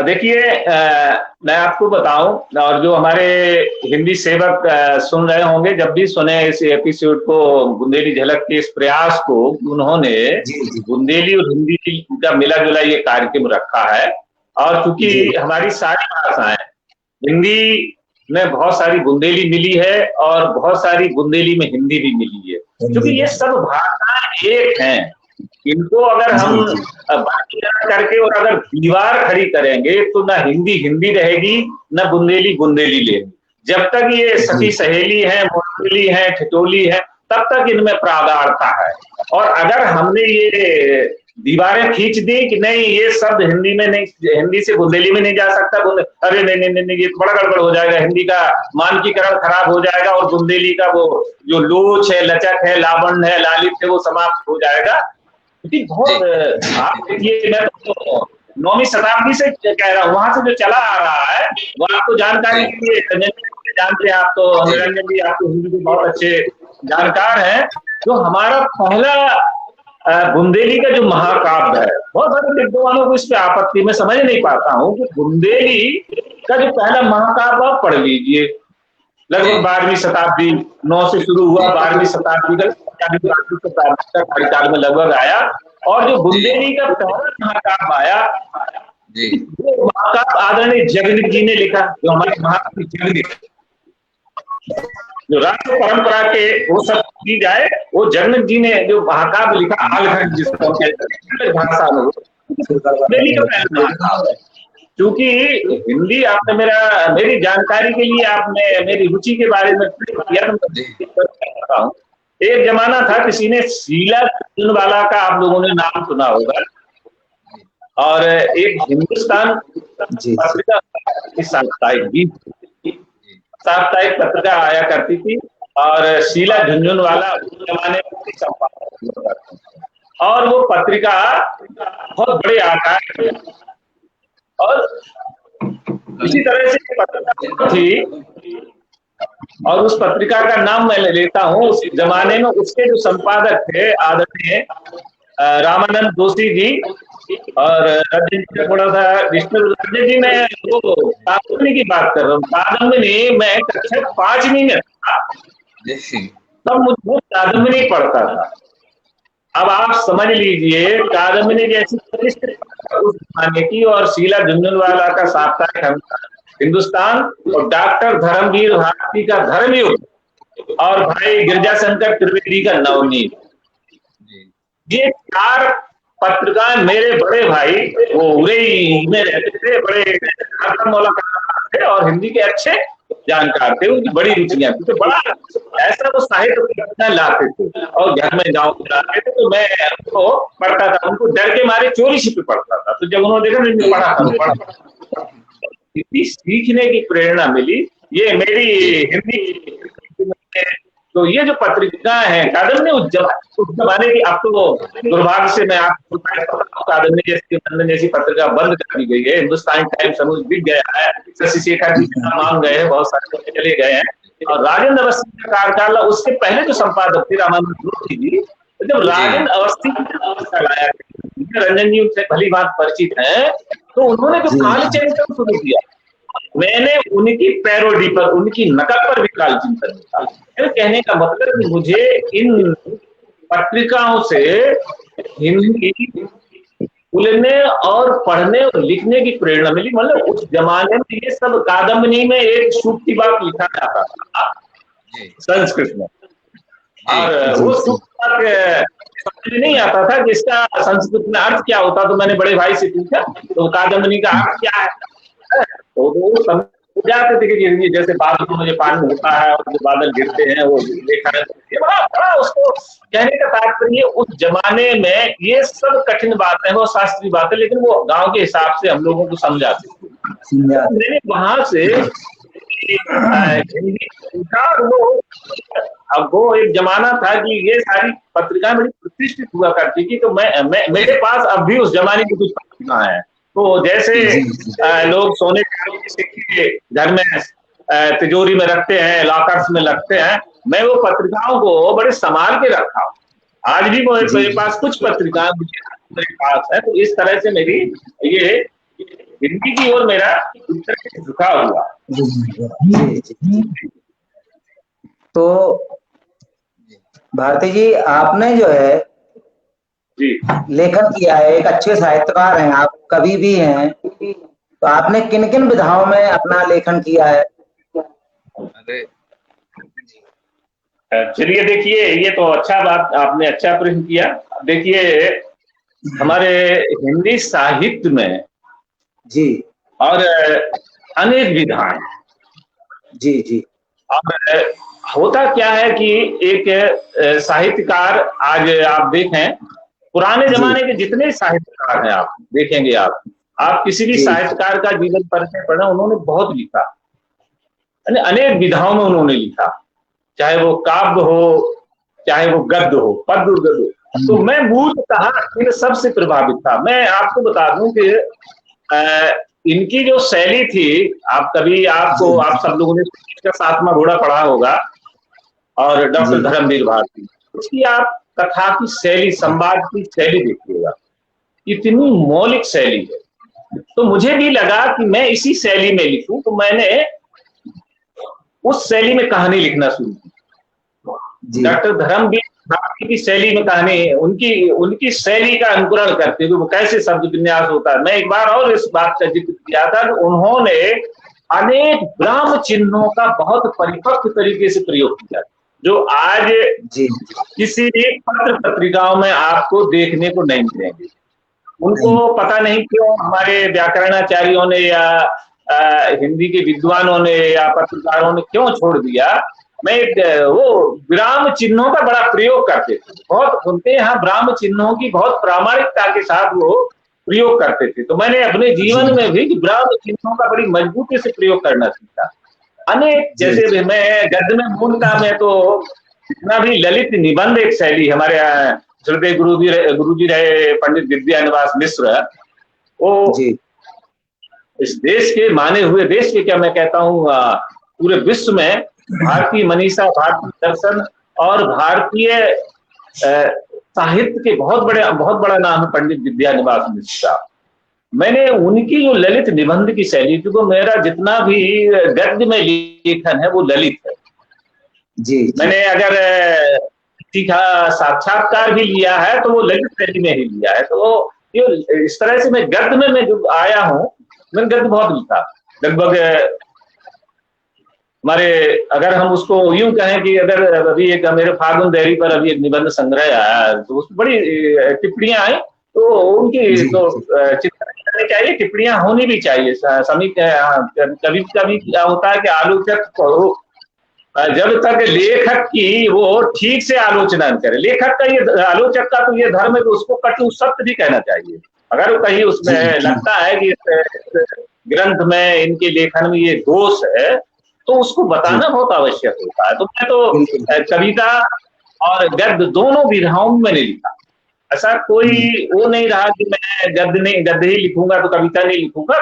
देखिए, मैं आपको बताऊं, और जो हमारे हिंदी सेवक सुन रहे होंगे, जब भी सुने इस एपिसोड को, बुंदेली झलक के इस प्रयास को, उन्होंने बुंदेली और हिंदी का मिला जुला ये कार्यक्रम रखा है। और चूंकि हमारी सारी भाषाएं, हिंदी में बहुत सारी बुंदेली मिली है और बहुत सारी बुंदेली में हिंदी भी मिली है, क्योंकि ये सब भाषाएं एक हैं। इनको अगर हम बातचीत करके और अगर दीवार खड़ी करेंगे तो ना हिंदी हिंदी रहेगी, ना बुंदेली बुंदेली लेगी। जब तक ये सखी सहेली है, मुरली है, ठिठोली है, तब तक इनमें प्रागाढ़ता है। और अगर हमने ये दीवारें खींच दी कि नहीं ये शब्द हिंदी में नहीं, हिंदी से बुंदेली में नहीं जा सकता, अरे नहीं नहीं नहीं, ये बड़ा गड़बड़ हो जाएगा, हिंदी का मानकीकरण खराब हो जाएगा और बुंदेली का वो जो लोच है, लचक है, लावण्य है, लालित है, वो समाप्त हो जाएगा। बहुत आप देखिए, मैं तो 9वीं शताब्दी से कह रहा हूँ, वहां से जो चला आ रहा है वो आपको जानकारी के लिए जानते हैं। आप तो निरंजन जी, आपको हिंदी के बहुत अच्छे जानकार हैं। जो हमारा पहला बुंदेली का जो महाकाव्य है, बहुत सारे विद्वानों को इस पे आपत्ति, मैं समझ नहीं पाता हूँ कि बुंदेली का जो पहला महाकाव्य आप पढ़ लीजिए, लगभग 12वीं शताब्दी, 9 से शुरू हुआ, 12वीं शताब्दी का कार्यकाल में लगभग आया। और जो बुंदेली का पहला महाकाव्य आया, वो महाकाव्य आदरणीय जगन्नाथ जी ने लिखा, जो हमारे महाकवि जगन्नाथ, जो राष्ट्र परंपरा के वो सब की जाए, वो जगन्नाथ जी ने जो महाकाव्य लिखा, आलखंड जिसको कहते हैं भाषा में, बुंदेली का पहला महाकाव्य है। क्योंकि हिंदी, आपने मेरी जानकारी के लिए आपने मेरी रुचि के बारे में किया, तो एक जमाना था, किसी ने शीला झुनझुनवाला का आप लोगों ने नाम सुना होगा, और एक हिंदुस्तान पत्रिका साप्ताहिक पत्रिका आया करती थी, और शीला झुनझुनवाला उस जमाने में संपादक, और वो पत्रिका बहुत बड़े आकार की, और इसी तरह से पत्रिका थी, और उस पत्रिका का नाम मैं लेता हूँ। उस जमाने में उसके जो संपादक थे आदरणीय रामानंद जोशी जी, और थोड़ा सा रंजन जी, मैं वो कादम्बिनी की बात कर रहा हूँ। कादम्बिनी मैं कक्षा 5वीं में था, तब मुझे कादम्बिनी पढ़ता था। अब आप समझ लीजिए, कादम्बिनी जैसी उस जमाने की, और शीला झुनझुनवाला का साप्ताहिक हिंदुस्तान, और डॉक्टर धर्मवीर भारती का धर्मयुग, और भाई गिरजाशंकर त्रिवेदी का नवनीत, ये 4 पत्रिकाएं मेरे बड़े भाई, वो उरई में रहते थे, बड़े थे और हिंदी के अच्छे जानकार थे, उनकी बड़ी रुचियां थी। तो बड़ा ऐसा वो साहित्य लाते थे और घर में गाँव लाते थे, तो मैं उनको पढ़ता था, उनको डर के मारे चोरी छिपे पढ़ता था। तो जब उन्होंने देखा मैं पढ़ा था, इतनी सीखने की प्रेरणा मिली। ये मेरी हिंदी, तो ये जो पत्रिकाएं हैं कादम्बिनी उस जमाने की, अब तो दुर्भाग्य से मैं आपको कादम्बिनी जैसी पत्रिका बंद कर दी गई है, हिंदुस्तान टाइम्स समूह बिक गया है, शशि शेखर जी मांग गए हैं, बहुत सारे चले गए हैं, और राजेंद्र अवस्थी का कार्यकाल, उसके पहले जो संपादक थे रामानंद जोशी जी, तो जब राजेंद्र अवस्थी लाया, रंजन जी उनसे भली बात परिचित है, तो उन्होंने जो कालचिंतन शुरू किया, मैंने उनकी पैरोडी पर, उनकी नकल पर भी कालचिंतन किया। कहने का मतलब कि मुझे इन पत्रिकाओं से हिंदी बोलने और पढ़ने और लिखने की प्रेरणा मिली। मतलब उस जमाने में ये सब कादम्बनी में एक सूक्ति बात लिखा जाता था संस्कृत में, और वो सूक्ति बात समझ नहीं आता था कि इसका संस्कृत में अर्थ क्या होता। तो मैंने बड़े भाई से पूछा तो कादम्बनी का अर्थ क्या है, तो वो समझ जाते थे कि ये जैसे बादलों में जो पानी होता है और जो बादल गिरते हैं वो देखा है। बड़ा उसको कहने का तात्पर्य उस जमाने में ये सब कठिन बातें, वो शास्त्रीय बातें, लेकिन वो गांव के हिसाब से हम लोगों को समझाते थे। मैंने वहां से हिंदी सीखा। अब वो एक जमाना था कि ये सारी पत्रिकाएं बड़ी प्रतिष्ठित हुआ करती थी, तो मेरे पास अब भी उस जमाने की कुछ पत्रिकाएं हैं। तो जैसे लोग सोने के सिक्के घर में तिजोरी में रखते हैं, लॉकर्स में रखते हैं, मैं वो पत्रिकाओं को बड़े संभाल के रखा हूँ। आज भी मेरे पास कुछ पत्रिकाएं मेरे पास है। तो इस तरह से मेरी ये हिंदी की ओर मेरा झुकाव हुआ। तो भारती जी, आपने जो है जी लेखन किया है, एक अच्छे साहित्यकार हैं आप, कवि भी हैं, तो आपने किन किन विधाओं में अपना लेखन किया है? चलिए देखिए, ये तो अच्छा बात आपने, अच्छा प्रश्न किया। देखिए हमारे हिंदी साहित्य में जी और अनेक विधाएं जी जी। और होता क्या है कि एक साहित्यकार, आज आप देखें पुराने जमाने के जितने साहित्यकार हैं आप देखेंगे, आप किसी भी साहित्यकार का जीवन परिचय पढ़ना, उन्होंने बहुत लिखा, अनेक विधाओं में उन्होंने लिखा, चाहे वो काव्य हो, चाहे वो गद्य हो, पद्य और गद्य हो। तो मैं मूलतः इन सबसे प्रभावित था। मैं आपको बता दूं कि इनकी जो शैली थी, आप सब लोगों ने इसका 7वां घोड़ा पढ़ा होगा, और डॉक्टर धर्मवीर भारती, उसकी आप कथा की शैली, संवाद की शैली देखिएगा, इतनी मौलिक शैली है। तो मुझे भी लगा कि मैं इसी शैली में लिखूं, तो मैंने उस शैली में कहानी लिखना शुरू की। डॉक्टर धर्मवीर भारती की शैली में कहानी, उनकी शैली का अनुकरण करते हुए वो कैसे शब्द विन्यास होता है। मैं एक बार और इस बात का जिक्र किया था कि उन्होंने अनेक ब्राह्म चिन्हों का बहुत परिपक्व तरीके से प्रयोग किया, जो आज किसी भी पत्र पत्रिकाओं में आपको देखने को नहीं मिलेंगे। उनको पता नहीं क्यों हमारे व्याकरणाचार्यों ने या हिंदी के विद्वानों ने या पत्रकारों ने क्यों छोड़ दिया। मैं वो ब्राह्म चिन्हों का बड़ा प्रयोग करते थे, बहुत उनके यहाँ ब्राह्म चिन्हों की बहुत प्रामाणिकता के साथ वो प्रयोग करते थे। तो मैंने अपने जीवन में भी ब्राह्म चिन्हों का बड़ी मजबूती से प्रयोग करना सीखा। अनेक, जैसे मैं गद्य में मूलतः में तो जितना भी ललित निबंध एक शैली, हमारे श्रद्धेय गुरुजी रहे पंडित विद्यानिवास मिश्र, वो इस देश के माने हुए, देश के क्या मैं कहता हूँ, पूरे विश्व में भारतीय मनीषा, भारतीय दर्शन और भारतीय साहित्य के बहुत बड़ा नाम है पंडित विद्यानिवास मिश्र का। मैंने उनकी जो ललित निबंध की शैली थी, वो मेरा जितना भी गद्य में लेखन है वो ललित है। मैंने अगर सीखा साक्षात्कार भी लिया है तो वो ललित शैली में ही लिया है। तो ये इस तरह से मैं गद्य में मैं जो आया हूँ, मैंने गद्य बहुत लिखा। लगभग हमारे, अगर हम उसको यूं कहें कि अगर अभी एक मेरे फागुन डायरी पर अभी एक निबंध संग्रह आया, तो उसमें बड़ी टिप्पणियां आई, तो उनकी तो चिंता करनी चाहिए, टिप्पणियां होनी भी चाहिए। कभी कभी क्या होता है कि आलोचक को जब तक लेखक की वो ठीक से आलोचना न करे, लेखक का ये, आलोचक का तो ये धर्म है कि उसको कटु सत्य भी कहना चाहिए। अगर कहीं उसमें लगता है कि ग्रंथ में, इनके लेखन में ये दोष है, तो उसको बताना बहुत आवश्यक होता है। तो मैं तो कविता और गद्य दोनों विधाओं में मैंने लिखा। ऐसा कोई वो नहीं रहा कि मैं गद्य ही लिखूंगा तो कविता नहीं लिखूंगा।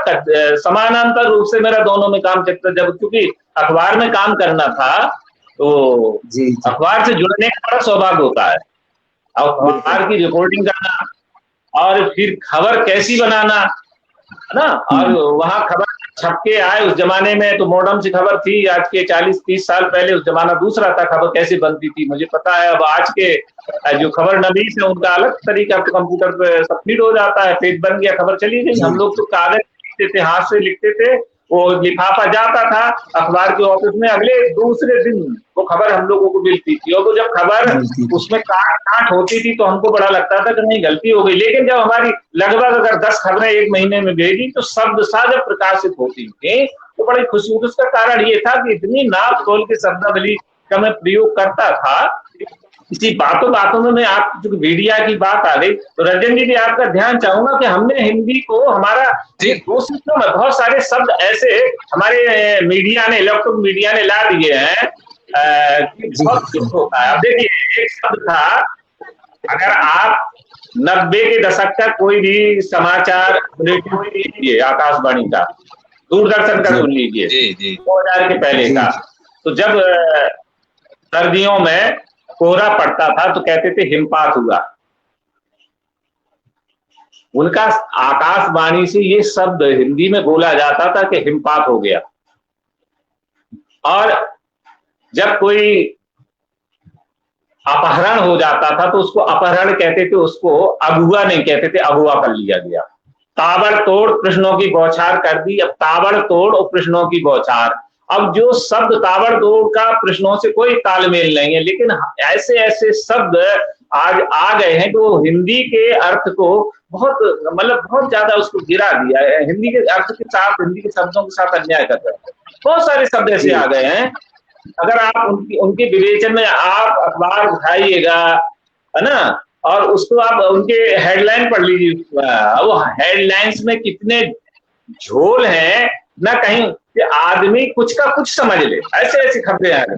समानांतर रूप से मेरा दोनों में काम चलता। जब क्योंकि अखबार में काम करना था, तो अखबार से जुड़ने का बड़ा सौभाग्य होता है। अखबार की रिपोर्टिंग करना और फिर खबर कैसी बनाना, है ना, और वहां खबर छपके आए। उस जमाने में तो मॉडर्न सी खबर थी, आज के 40-30 साल पहले उस जमाना दूसरा था, खबर कैसे बनती थी मुझे पता है। अब आज के जो खबर नवीस है उनका अलग तरीका, तो कंप्यूटर पे सब फीड हो जाता है, पेज बन गया, खबर चली गई। हम लोग तो कागज लिखते थे, हाथ से लिखते थे, वो लिफाफा जाता था अखबार के ऑफिस में, अगले दूसरे दिन वो खबर हम लोगों को मिलती थी। और वो जब खबर उसमें काट काट होती थी तो हमको बड़ा लगता था कि नहीं गलती हो गई, लेकिन जब हमारी लगभग अगर 10 खबरें एक महीने में भेजी तो शब्द सा जब प्रकाशित होती थी तो बड़ी खुशी। उसका कारण ये था कि इतनी नाप तोल के शब्दावली का मैं प्रयोग करता था। इसी बातों बातों में मैं आप जो मीडिया की बात आ गई तो रंजन जी भी आपका ध्यान चाहूंगा कि हमने हिंदी को हमारा कोशिशों में बहुत सारे शब्द ऐसे हमारे मीडिया ने, इलेक्ट्रॉनिक मीडिया ने ला दिए हैं कि बहुत दुख होता है। अब देखिए एक शब्द था, अगर आप 90 के दशक का कोई भी समाचार रेडियो लीजिए, आकाशवाणी का, दूरदर्शन का सुन लीजिए 2000 के पहले का, तो जब सर्दियों में कोहरा पड़ता था तो कहते थे हिमपात हुआ। उनका आकाशवाणी से ये शब्द हिंदी में बोला जाता था कि हिमपात हो गया। और जब कोई अपहरण हो जाता था तो उसको अपहरण कहते थे, उसको अगुआ नहीं कहते थे, अगुआ कर लिया गया। ताबड़तोड़ प्रश्नों की बौछार कर दी, अब ताबड़तोड़ और प्रश्नों की बौछार। अब जो शब्द ताबड़तोड़ का प्रश्नों से कोई तालमेल नहीं है, लेकिन ऐसे ऐसे शब्द आज आ गए हैं जो हिंदी के अर्थ को बहुत बहुत ज्यादा उसको गिरा दिया है। हिंदी के अर्थ के साथ, हिंदी के शब्दों के साथ अन्याय कर रहे हैं। बहुत सारे शब्द ऐसे आ गए हैं, अगर आप उनके विवेचन में आप अखबार उठाइएगा, है ना, और उसको आप उनके हेडलाइन पढ़ लीजिए, वो हेडलाइंस में कितने झोल हैं, ना कहीं कि आदमी कुछ का कुछ समझ ले। ऐसे ऐसे खबरें आ गए,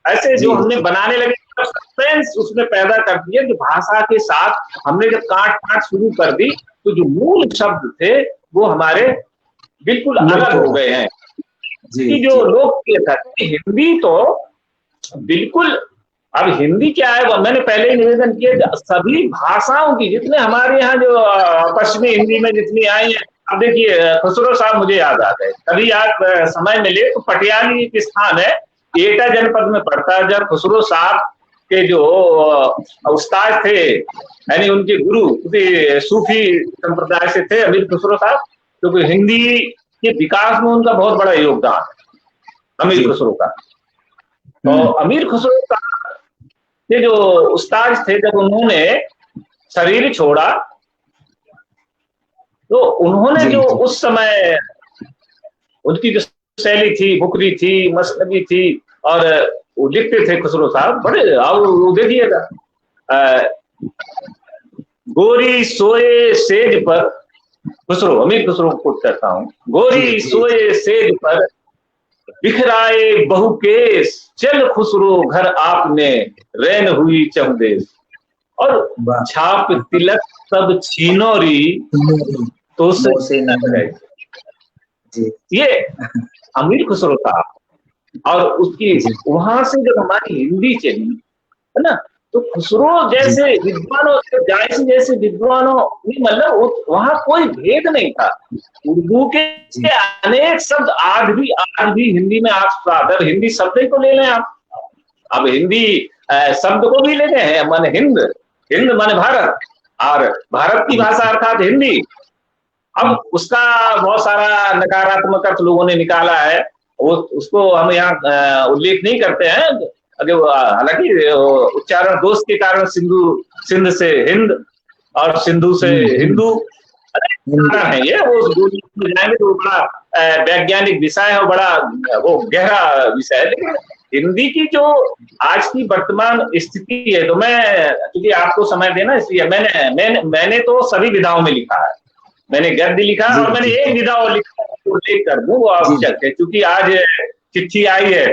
ऐसे जो हमने बनाने लगे सस्पेंस उसमें पैदा कर दिया कि भाषा के साथ हमने जब काट काट शुरू कर दी तो जो मूल शब्द थे वो हमारे बिल्कुल अलग हो गए हैं। कि जो लोग हिंदी तो बिल्कुल, अब हिंदी क्या है, मैंने पहले ही निवेदन किया, सभी भाषाओं की जितने हमारे यहाँ जो पश्चिमी हिंदी में जितनी आई है, अब देखिए खुसरो साहब मुझे याद आ गए, कभी आप समय मिले तो पटियाली एक स्थान है, एटा जनपद में पड़ता है। जब खुसरो साहब के जो उस्ताद थे, यानी उनके गुरु सूफी संप्रदाय से थे अमीर खुसरो साहब, क्योंकि हिंदी के विकास में उनका बहुत बड़ा योगदान है अमीर खुसरो का। तो अमीर खुसरो साहब के जो उस्ताद थे, जब उन्होंने शरीर छोड़ा तो उन्होंने जो उस समय उनकी जो शैली थी, बुकरी थी, मसनवी थी, और वो लिखते थे खुसरो साहब बड़े, वो देखिएगा, गोरी सोए सेज पर, खुसरो, अमीर खुसरो को कोट करता हूं, गोरी सोए सेज पर बिखराए बहु केस, चल खुसरो घर आपने रैन हुई चमदेश, और छाप तिलक सब छीनोरी तो से न गए। ये अमीर खुसरो था। और उसकी वहां से जब हमारी हिंदी चली, है ना, तो खुसरो जैसे विद्वानों, जायसी जैसे विद्वानों, मतलब वहां कोई भेद नहीं था। उर्दू के अनेक शब्द आज भी हिंदी में आप अगर हिंदी शब्द को ले लें आप, अब हिंदी शब्द को भी लेते हैं, माने हिंद, हिंद माने भारत, और भारत की भाषा अर्थात हिंदी। अब उसका बहुत सारा नकारात्मक अर्थ लोगों ने निकाला है, वो उसको हम यहाँ उल्लेख नहीं करते हैं, हालांकि उच्चारण दोष के कारण सिंध से हिंद और सिंधु से हिंदू है, ये वो जाएंगे तो बड़ा वैज्ञानिक विषय है, बड़ा वो गहरा विषय है। लेकिन हिंदी की जो आज की वर्तमान स्थिति है, तो मैं, क्योंकि आपको समय देना इसलिए मैंने तो सभी विधाओं में लिखा है, मैंने गद्य लिखा और मैंने एक विधा और लिखा, उल्लेख कर दूं वो आवश्यक है, क्योंकि आज चिट्ठी आई है,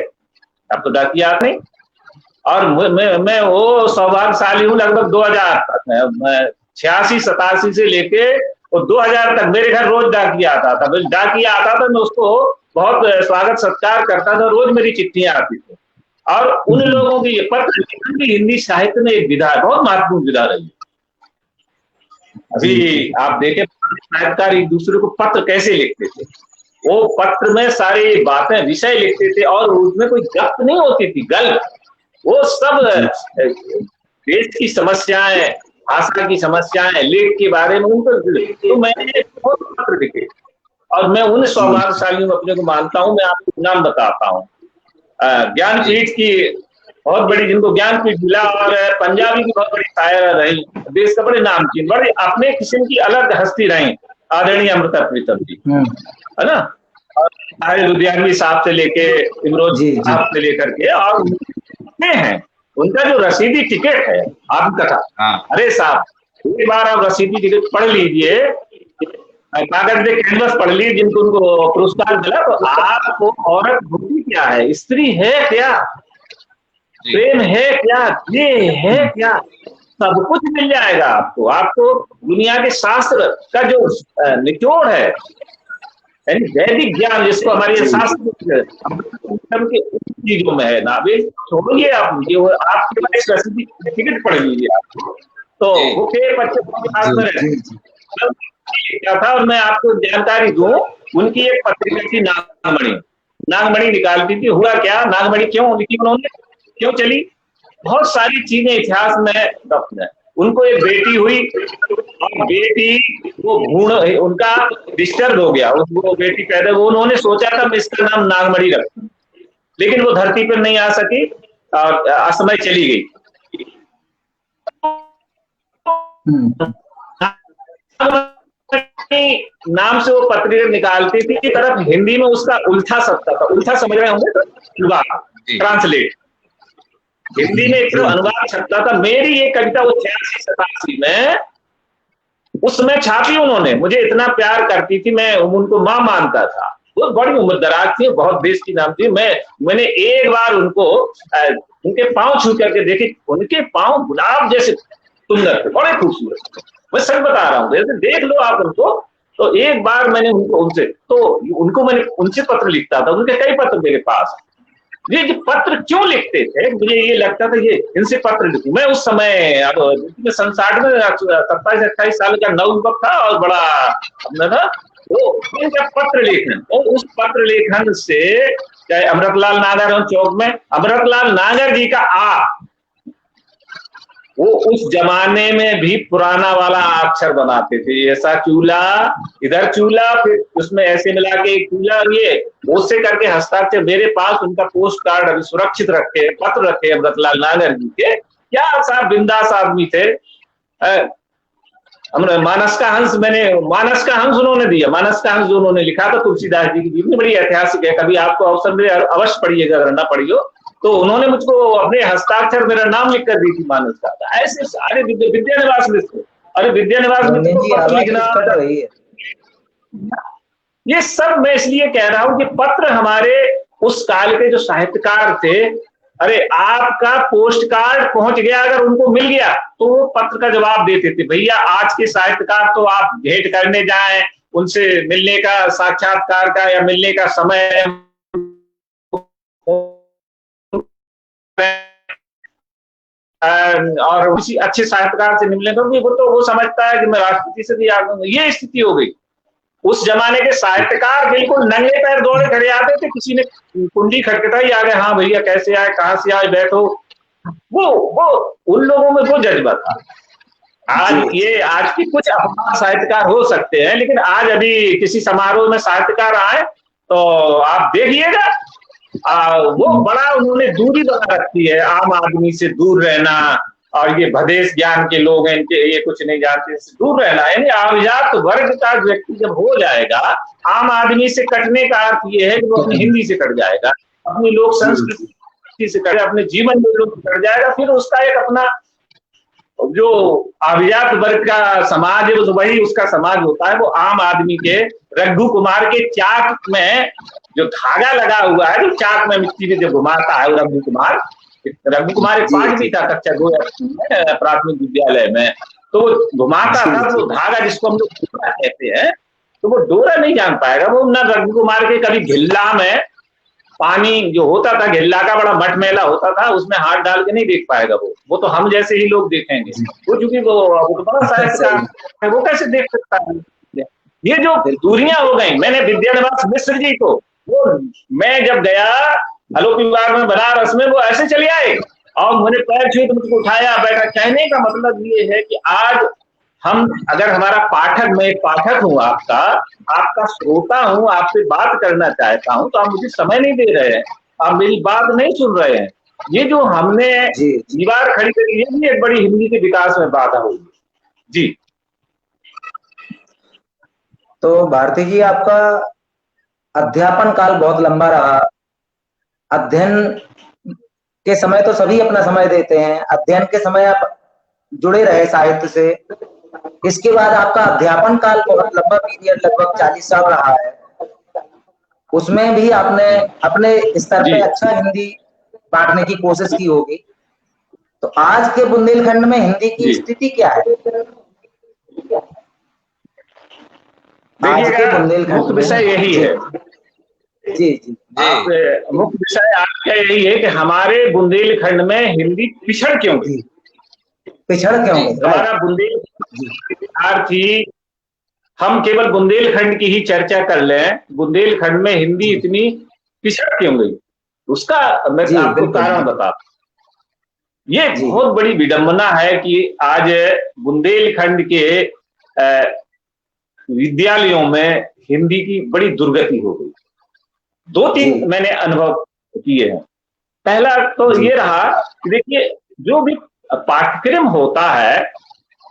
अब तो डाकिया नहीं, और मैं वो सौभाग्यशाली हूँ, लगभग 2000 तक, 86-87 से लेके और 2000 तक मेरे घर रोज डाकिया आता था। डाकिया आता था, मैं उसको बहुत स्वागत सत्कार करता था, रोज मेरी चिट्ठियां आती थी। और उन लोगों की पत्र लिखन भी हिंदी साहित्य में एक विधा, बहुत महत्वपूर्ण विधा रही। अभी आप देखें साहित्यकार एक दूसरे को पत्र कैसे लिखते थे, वो पत्र में सारी बातें विषय लिखते थे और उसमें कोई गप नहीं होती थी, गल्प। वो सब देश की समस्याएं, भाषा की समस्याएं, लेख के बारे में उनको, तो मैंने बहुत पत्र लिखे और मैं उन सौभाग्यशालियों अपने को मानता हूं। मैं आपको नाम बताता हूँ, ज्ञानपीठ की बहुत बड़ी, जिनको ज्ञानपीठ मिला, और पंजाबी की बहुत बड़ी शायर रही, देश का बड़े नामचीन, बड़े अपने किस्म की अलग हस्ती रही, आदरणीय अमृता प्रीतम जी, है ना, और लुधियानवी साहब से लेके इमरोज साहब से लेकर के, और हैं उनका जो रसीदी टिकट है आत्मकथा, अरे साहब एक बार आप रसीदी टिकट पढ़ लीजिए, कागज पे कैनवस पढ़ लीजिए, जिनको उनको पुरस्कार मिला, तो आपको औरत होती क्या है, स्त्री है क्या, प्रेम है क्या, ये है क्या, सब कुछ मिल जाएगा आपको। आपको दुनिया के शास्त्र का जो निचोड़ है, यानी वैदिक ज्ञान जिसको हमारे शास्त्र के चीजों में है ना, अभी छोड़िए आप, जो आपके पास रसीदी टिकट पढ़ लीजिए आपको, तो वो के बच्चे क्या था। और मैं आपको जानकारी दूं, उनकी एक पत्रिका थी नागमणि, नागमणि निकालती थी। हुआ क्या, नागमणि क्यों लिखी उन्होंने, क्यों चली, बहुत सारी चीजें इतिहास में दफन है। उनको एक बेटी हुई और बेटी वो भ्रूण उनका डिस्टर्ब हो गया, वो बेटी पैदा, वो उन्होंने सोचा था मैं इसका नाम नागमणि रखूं, लेकिन वो धरती पर नहीं आ सकी और असमय चली गई। नाम से वो पत्रिका निकालती थी, की तरफ हिंदी में उसका उल्टा सकता था, उल्टा समझ रहे होंगे, ट्रांसलेट हिंदी में एक अनुवाद छपता था। मेरी ये कविता वो 86-87 में उसमें छापी उन्होंने। मुझे इतना प्यार करती थी, मैं उनको मां मानता था। वो बड़ी उम्रदराज थी, बहुत देश की नाम थी। मैंने एक बार उनको उनके पांव छू करके देखे, उनके पांव गुलाब जैसे सुंदर थे, बड़े खूबसूरत। मैं सच बता रहा हूँ, जैसे देख लो आप उनको। तो एक बार मैंने उनको मैंने उनसे पत्र लिखता था, उनके कई पत्र मेरे पास। ये जो पत्र क्यों लिखते थे, मुझे ये लगता था ये इनसे पत्र लिखूं। मैं उस समय सन 60 में 27-28 साल का नवयुवक था और बड़ा अपना था। तो इनका पत्र लेखन, और उस पत्र लेखन से, चाहे अमृतलाल नागर चौक में अमृतलाल नागर जी का वो उस जमाने में भी पुराना वाला अक्षर बनाते थे, ऐसा चूल्हा, इधर चूल्हा, फिर उसमें ऐसे मिला के चूल्हा, ये उससे करके हस्ताक्षर मेरे पास। उनका पोस्ट कार्ड अभी सुरक्षित रखे, पत्र रखे अमृतलाल नागर जी के। क्या साहब बिंदास आदमी थे। मानस का हंस उन्होंने दिया। मानस का हंस जो उन्होंने लिखा था तुलसीदास जी की जीवनी, बड़ी ऐतिहासिक है। कभी आपको अवसर मिले अवश्य पढ़िएगा, अगर ना पढ़ी हो तो। उन्होंने मुझको अपने हस्ताक्षर मेरा नाम लिख कर दी थी मानस का। ऐसे सारे विद्यानिवास मित्र, अरे विद्यानिवास मित्र लिखना, ये सब मैं इसलिए कह रहा हूं कि पत्र हमारे उस काल के जो साहित्यकार थे, अरे आपका पोस्ट कार्ड पहुंच गया, अगर उनको मिल गया तो वो पत्र का जवाब देते थे। भैया आज के साहित्यकार तो आप भेंट करने जाएं, उनसे मिलने का, साक्षात्कार का या मिलने का समय और किसी अच्छे साहित्यकार से मिलने को, वो समझता है कि मैं राष्ट्रपति से भी आ गया। ये स्थिति हो गई। उस जमाने के साहित्यकार बिल्कुल नंगे पैर दौड़े खड़े आते थे, किसी ने कुंडी खटखटाई, आ गए, हाँ भैया कैसे आए, कहाँ से आए, बैठो। वो उन लोगों में वो जज्बा था। आज की कुछ अफवाह साहित्यकार हो सकते हैं, लेकिन आज अभी किसी समारोह में साहित्यकार आए तो आप देखिएगा, वो बड़ा उन्होंने दूरी बना रखी है, आम आदमी से दूर रहना, और ये भदेश ज्ञान के लोग हैं, इनके ये कुछ नहीं जानते, इससे दूर रहना। यानी अभिजात वर्ग का व्यक्ति जब हो जाएगा, आम आदमी से कटने का अर्थ ये है कि वो अपनी हिंदी से कट जाएगा, अपनी लोक संस्कृति से कट, अपने जीवन में लोग कट जाएगा। फिर उसका एक अपना जो अभिजात वर्ग का समाज है, वही उसका समाज होता है। वो आम आदमी के, रघु कुमार के चाक में जो धागा लगा हुआ है, जो चाक में मिट्टी में जो घुमाता है, रघु कुमार एक पाठ भी था कक्षा 2 प्राथमिक विद्यालय में, तो वो घुमाता था वो धागा, जिसको हम लोग डोरा कहते हैं। तो वो डोरा नहीं जान पाएगा वो, ना रघु कुमार के कभी घिल्ला में पानी जो होता था, घिल्ला का बड़ा मटमैला होता था, उसमें हाथ डाल के नहीं देख पाएगा वो तो हम जैसे ही लोग देखेंगे। वो चूंकि वो बड़ा साहित्यकार है, वो कैसे देख सकता है। ये जो दूरियां हो गई, मैंने विद्यानिवास मिश्र जी को, वो मैं जब गया आलोक विभाग में बनारस में, वो ऐसे चले आए और मैंने पैर छुए तो मुझको उठाया बैठा। कहने का मतलब ये है कि आज हम, अगर हमारा पाठक, मैं एक पाठक हूं आपका श्रोता हूं, आपसे बात करना चाहता हूं, तो आप मुझे समय नहीं दे रहे हैं, आप मेरी बात नहीं सुन रहे हैं। ये जो हमने दीवार खड़ी करी, ये भी एक बड़ी हिंदी के विकास में बाधा हुई। जी। तो भारती जी, आपका अध्यापन काल बहुत लंबा रहा। अध्ययन के समय तो सभी अपना समय देते हैं, अध्ययन के समय आप जुड़े रहे साहित्य से। इसके बाद आपका अध्यापन काल बहुत लंबा पीरियड, लगभग 40 साल रहा है। उसमें भी आपने अपने स्तर पे अच्छा हिंदी बांटने की कोशिश की होगी। तो आज के बुंदेलखंड में हिंदी की स्थिति क्या है? आज के बुंदेलखंड मुख्य विषय यही है। जी जी, मुख्य विषय आपका यही है कि हमारे बुंदेलखंड में हिंदी पिछड़ क्यों गई? पिछड़ क्यों गई? हमारा बुंदेलखंड, हम केवल बुंदेलखंड की ही चर्चा कर लें, बुंदेलखंड में हिंदी इतनी पिछड़ क्यों गई, उसका मैं आपको कारण बताता हूं। ये बहुत बड़ी विडंबना है कि आज बुंदेलखंड के विद्यालयों में हिंदी की बड़ी दुर्गति हो गई। 2-3 मैंने अनुभव किए हैं। पहला तो ये रहा कि देखिए, जो भी पाठ्यक्रम होता है,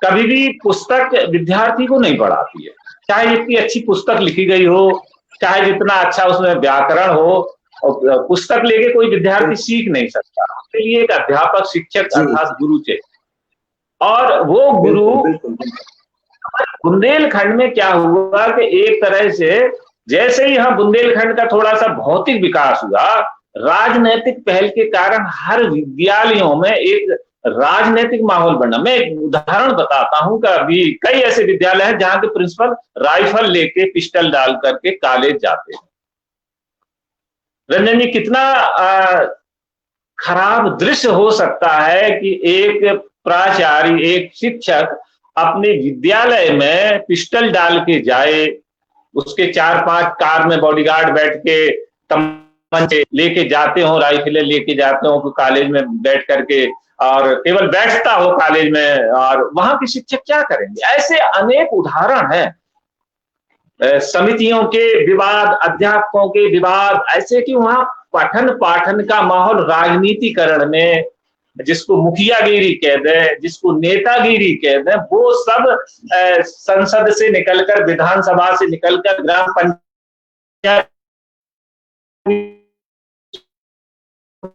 कभी भी पुस्तक विद्यार्थी को नहीं पढ़ाती है, चाहे जितनी अच्छी पुस्तक लिखी गई हो, चाहे जितना अच्छा उसमें व्याकरण हो, और पुस्तक लेके कोई विद्यार्थी सीख नहीं सकता। उसके लिए एक अध्यापक, शिक्षक अर्थात गुरु चाहिए। और वो गुरु, बुंदेलखंड में क्या हुआ कि एक तरह से जैसे ही यहाँ बुंदेलखंड का थोड़ा सा भौतिक विकास हुआ, राजनैतिक पहल के कारण हर विद्यालयों में एक राजनीतिक माहौल बना। मैं एक उदाहरण बताता हूं कि अभी कई ऐसे विद्यालय हैं जहां के प्रिंसिपल राइफल लेके, पिस्टल डाल करके कॉलेज जाते हैं। रंजन जी, कितना खराब दृश्य हो सकता है कि एक प्राचार्य, एक शिक्षक अपने विद्यालय में पिस्टल डाल के जाए, उसके 4-5 कार में बॉडीगार्ड बैठ के तमंचे लेके जाते हो, राइफलें लेके जाते हो कॉलेज में बैठ करके, और केवल बैठता हो कॉलेज में, और वहां के शिक्षक क्या करेंगे? ऐसे अनेक उदाहरण हैं। समितियों के विवाद, अध्यापकों के विवाद, ऐसे कि वहां पठन पाठन का माहौल राजनीतिकरण में, जिसको मुखियागिरी कह दे, जिसको नेतागिरी कह दे, वो सब संसद से निकलकर, विधानसभा से निकलकर ग्राम पंचायत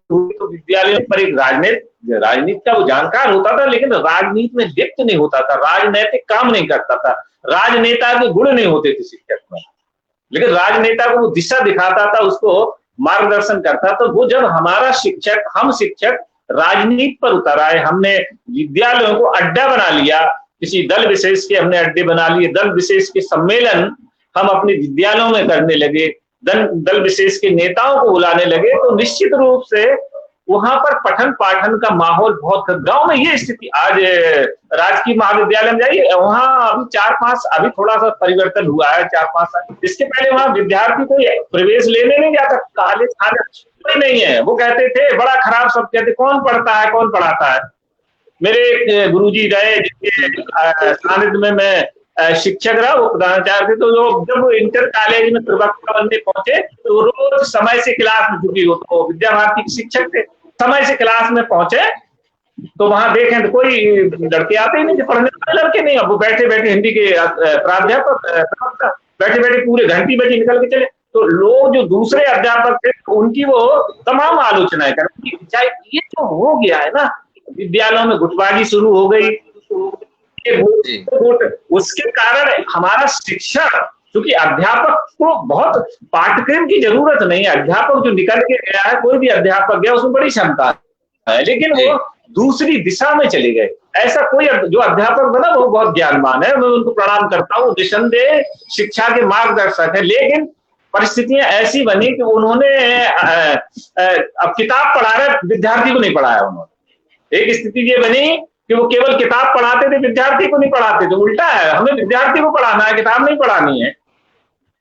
तो विद्यालयों पर एक राजनीति का वो जानकार होता था, लेकिन राजनीति में लिप्त नहीं होता था, राजनीतिक काम नहीं करता था, राजनेता के गुण नहीं होते थे शिक्षक में, लेकिन राजनेता को वो दिशा दिखाता था, उसको मार्गदर्शन करता। तो वो जब हमारा शिक्षक, हम शिक्षक राजनीति पर उतर आए, हमने विद्यालयों को अड्डा बना लिया, किसी दल विशेष के हमने अड्डे बना लिए, दल विशेष के सम्मेलन हम अपने विद्यालयों में करने लगे, दल विशेष के नेताओं को बुलाने लगे, तो निश्चित रूप से वहां पर पठन पाठन का माहौल बहुत, गांव में ये स्थिति। आज राजकीय महाविद्यालय में जाइए, वहां अभी 4-5, अभी थोड़ा सा परिवर्तन हुआ है 4-5 साल, इसके पहले वहां विद्यार्थी को प्रवेश लेने नहीं जाता, कॉलेज खाना नहीं है, वो कहते थे बड़ा खराब, सब कहते कौन पढ़ता है, कौन पढ़ाता है। मेरे एक गुरुजी रहे जिनके सानिध्य में मैं शिक्षक रहा, वो प्रधानाचार्य थे, तो जब वो इंटर कॉलेज में प्रवक्ता बनने पहुंचे, तो रोज समय से क्लास में छुट्टी हो, तो विद्या भारती के शिक्षक थे, समय से क्लास में पहुंचे तो वहां देखें तो कोई लड़के आते ही नहीं, जो पढ़ने वाले लड़के नहीं, अब वो बैठे बैठे हिंदी के प्राध्यापक बैठे बैठे पूरे घंटी बजे निकल के चले। तो लोग जो दूसरे अध्यापक थे उनकी वो तमाम आलोचनाएं कर, ये तो हो गया है ना, विद्यालयों में गुटबाजी शुरू हो गई, उसके कारण हमारा शिक्षा, क्योंकि अध्यापक को बहुत पाठ्यक्रम की जरूरत नहीं है, अध्यापक जो निकल के गया है, कोई भी अध्यापक गया उसमें बड़ी क्षमता है, लेकिन वो दूसरी दिशा में चले गए। ऐसा कोई जो अध्यापक बना वो बहुत ज्ञानवान है, मैं उनको प्रणाम करता हूँ, निसंदेह शिक्षा के मार्गदर्शक है, लेकिन परिस्थितियां ऐसी बनी कि उन्होंने अब किताब पढ़ा रहे विद्यार्थी को नहीं पढ़ाया। उन्होंने एक स्थिति ये बनी कि कि वो केवल किताब पढ़ाते थे, विद्यार्थी को नहीं पढ़ाते थे। उल्टा है, हमें विद्यार्थी को पढ़ाना है, किताब नहीं पढ़ानी है।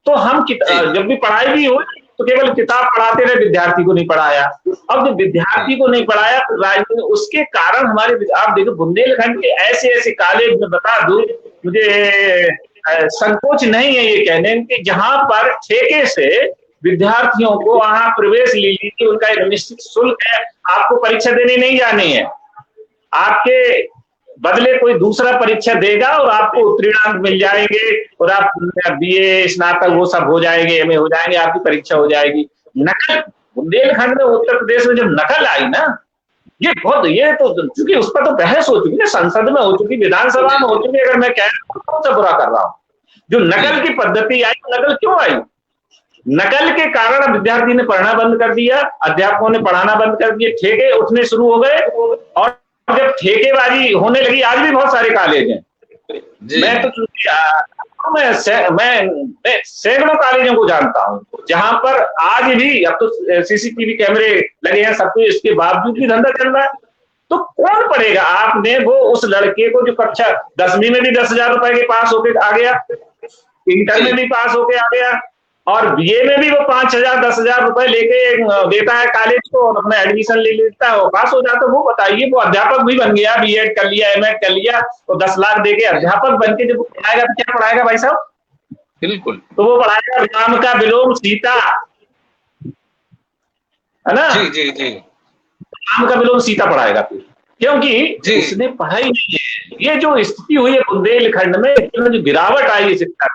तो हम जब भी पढ़ाई भी हो तो केवल किताब पढ़ाते रहे, विद्यार्थी को नहीं पढ़ाया। अब जब विद्यार्थी को नहीं पढ़ाया तो राजनीति, उसके कारण हमारे, आप देखो बुंदेलखंड के ऐसे ऐसे कॉलेज में, बता दूं, मुझे संकोच नहीं है ये कहने कि जहां पर ठेके से विद्यार्थियों को वहां प्रवेश ले लीजिए, उनका एक निश्चित शुल्क है, आपको परीक्षा देने नहीं जानी है, आपके बदले कोई दूसरा परीक्षा देगा और आपको उत्तीर्णांक मिल जाएंगे और आप बीए, स्नातक वो सब हो जाएंगे, एमए हो जाएंगे, आपकी परीक्षा हो जाएगी। नकल बुंदेलखंड में, उत्तर प्रदेश में जब नकल आई ना, ये तो चूंकि उस पर तो बहस हो चुकी है, संसद में हो चुकी, विधानसभा में हो चुकी, अगर मैं कह रहा हूं तो बुरा कर रहा हूं। जो नकल की पद्धति आई, नकल क्यों आई? नकल के कारण विद्यार्थी ने पढ़ना बंद कर दिया, अध्यापकों ने पढ़ाना बंद कर दिया, ठेके उठने शुरू हो गए, और जब ठेकेबाजी होने लगी, आज भी बहुत सारे कॉलेज हैं, मैं तो मैं सैकड़ों कॉलेजों को जानता हूं जहां पर आज भी, अब तो सीसीटीवी कैमरे लगे हैं, सब कुछ, इसके बावजूद भी धंधा चल रहा है। तो कौन पढ़ेगा? आपने वो उस लड़के को जो कक्षा 10वीं में भी 10,000 रुपए के पास होके आ गया, इंटर में भी पास होके आ गया, और बीए में भी वो 5,000 10,000 रुपए लेके देता है कॉलेज को और अपना एडमिशन ले लेता है, वो पास हो जाता है। वो बताइए, वो अध्यापक भी बन गया, बीएड कर लिया, एमएड कर लिया, तो 10 लाख देके अध्यापक बन के जब वो पढ़ाएगा तो क्या पढ़ाएगा भाई साहब? बिल्कुल, तो वो पढ़ाएगा राम का विलोम सीता, है ना? जी जी जी, राम का विलोम सीता पढ़ाएगा फिर, क्योंकि उसने पढ़ाई नहीं है। ये जो स्थिति हुई है बुंदेलखंड में, जो गिरावट आई है शिक्षा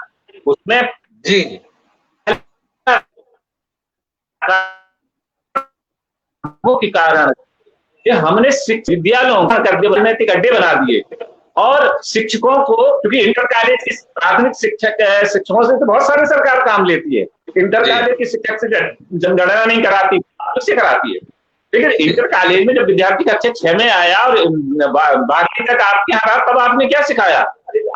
उसमें, जी के कारण ये हमने विद्यालयों कर दिए, राजनीतिक अड्डे बना दिए, और शिक्षकों को, क्योंकि इंटर कॉलेज की प्राथमिक शिक्षकों से तो बहुत सारे सरकार काम लेती है, इंटर कॉलेज के शिक्षक से जनगणना नहीं कराती, उससे कराती है। लेकिन इंटर कॉलेज में जब विद्यार्थी कक्षा 6 में आया और 12वीं तक आपके यहाँ रहा, तब आपने क्या सिखाया?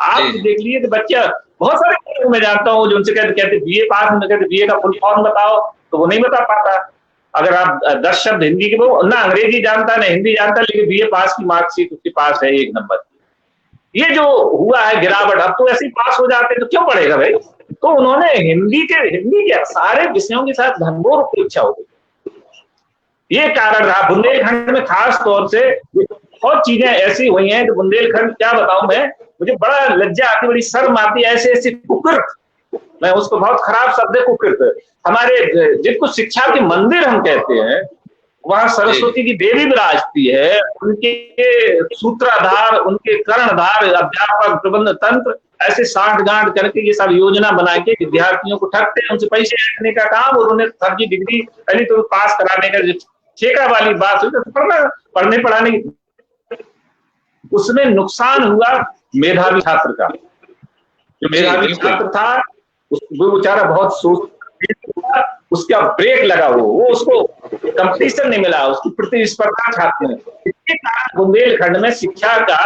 आप देख लिए तो बच्चा, बहुत सारे मैं जानता हूँ जो उनसे कहते बीए पास, कहते बीए का फुल फॉर्म बताओ, तो वो नहीं बता पाता। अगर आप 10 शब्द हिंदी के, वो ना अंग्रेजी जानता ना हिंदी जानता, लेकिन बीए पास की मार्कशीट उसके पास है 1 नंबर। ये जो हुआ है गिरावट, अब तो ऐसे ही पास हो जाते तो क्यों पढ़ेगा भाई? तो उन्होंने हिंदी के सारे विषयों के साथ घनघोर परीक्षा हो गई। ये कारण रहा बुंदेलखंड में, खास तौर से बहुत चीजें ऐसी हुई हैं कि बुंदेलखंड, क्या बताऊं मैं, मुझे बड़ा लज्जा आती, बड़ी शर्म आती, ऐसे ऐसे कुकृत, मैं उसको बहुत खराब शब्द है कुकृत, हमारे जिनको शिक्षा के मंदिर हम कहते हैं, वहां सरस्वती की देवी विराजती है, उनके सूत्राधार, उनके कर्णधार अध्यापक, प्रबंध तंत्र ऐसे साठ गांठ करके ये सब योजना बना के विद्यार्थियों को ठगते हैं, उनसे पैसे रखने का काम, और उन्हें फर्जी डिग्री पहले तो पास कराने का जो ठेका वाली बात हुई, तो पढ़ने पढ़ाने की, उसमें नुकसान हुआ मेधावी छात्र का। जो मेधावी छात्र था वो बेचारा बहुत सोच, उसका ब्रेक लगा, वो उसको कंपटीशन नहीं मिला, उसकी प्रतिस्पर्धा छात्र ने। इसके कारण बुंदेलखंड में शिक्षा का,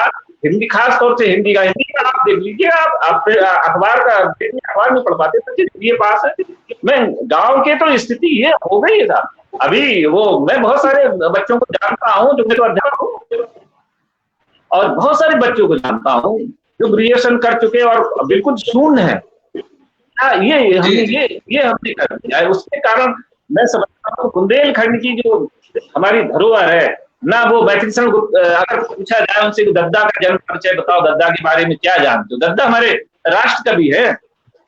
हिंदी, खास तौर से हिंदी का आप देख लीजिए, आप अखबार का अखबार में पढ़ पाते थे बीए पास है। मैं गांव के तो स्थिति ये हो गई है था अभी, वो मैं बहुत सारे बच्चों को जानता हूँ जो मैं तो अध्यापक हूँ, और बहुत सारे बच्चों को जानता हूँ जो ग्रेजुएशन कर चुके और बिल्कुल शून्य है। ये हमने कर दिया है। उसके कारण मैं समझता हूँ बुंदेलखंड की जो हमारी धरोहर है ना, वो मैथिलीशरण गुप्त, अगर पूछा जाए उनसे दद्दा का जन्म परिचय बताओ, दद्दा के बारे में क्या जानते हो? दद्दा हमारे राष्ट्र कवि है,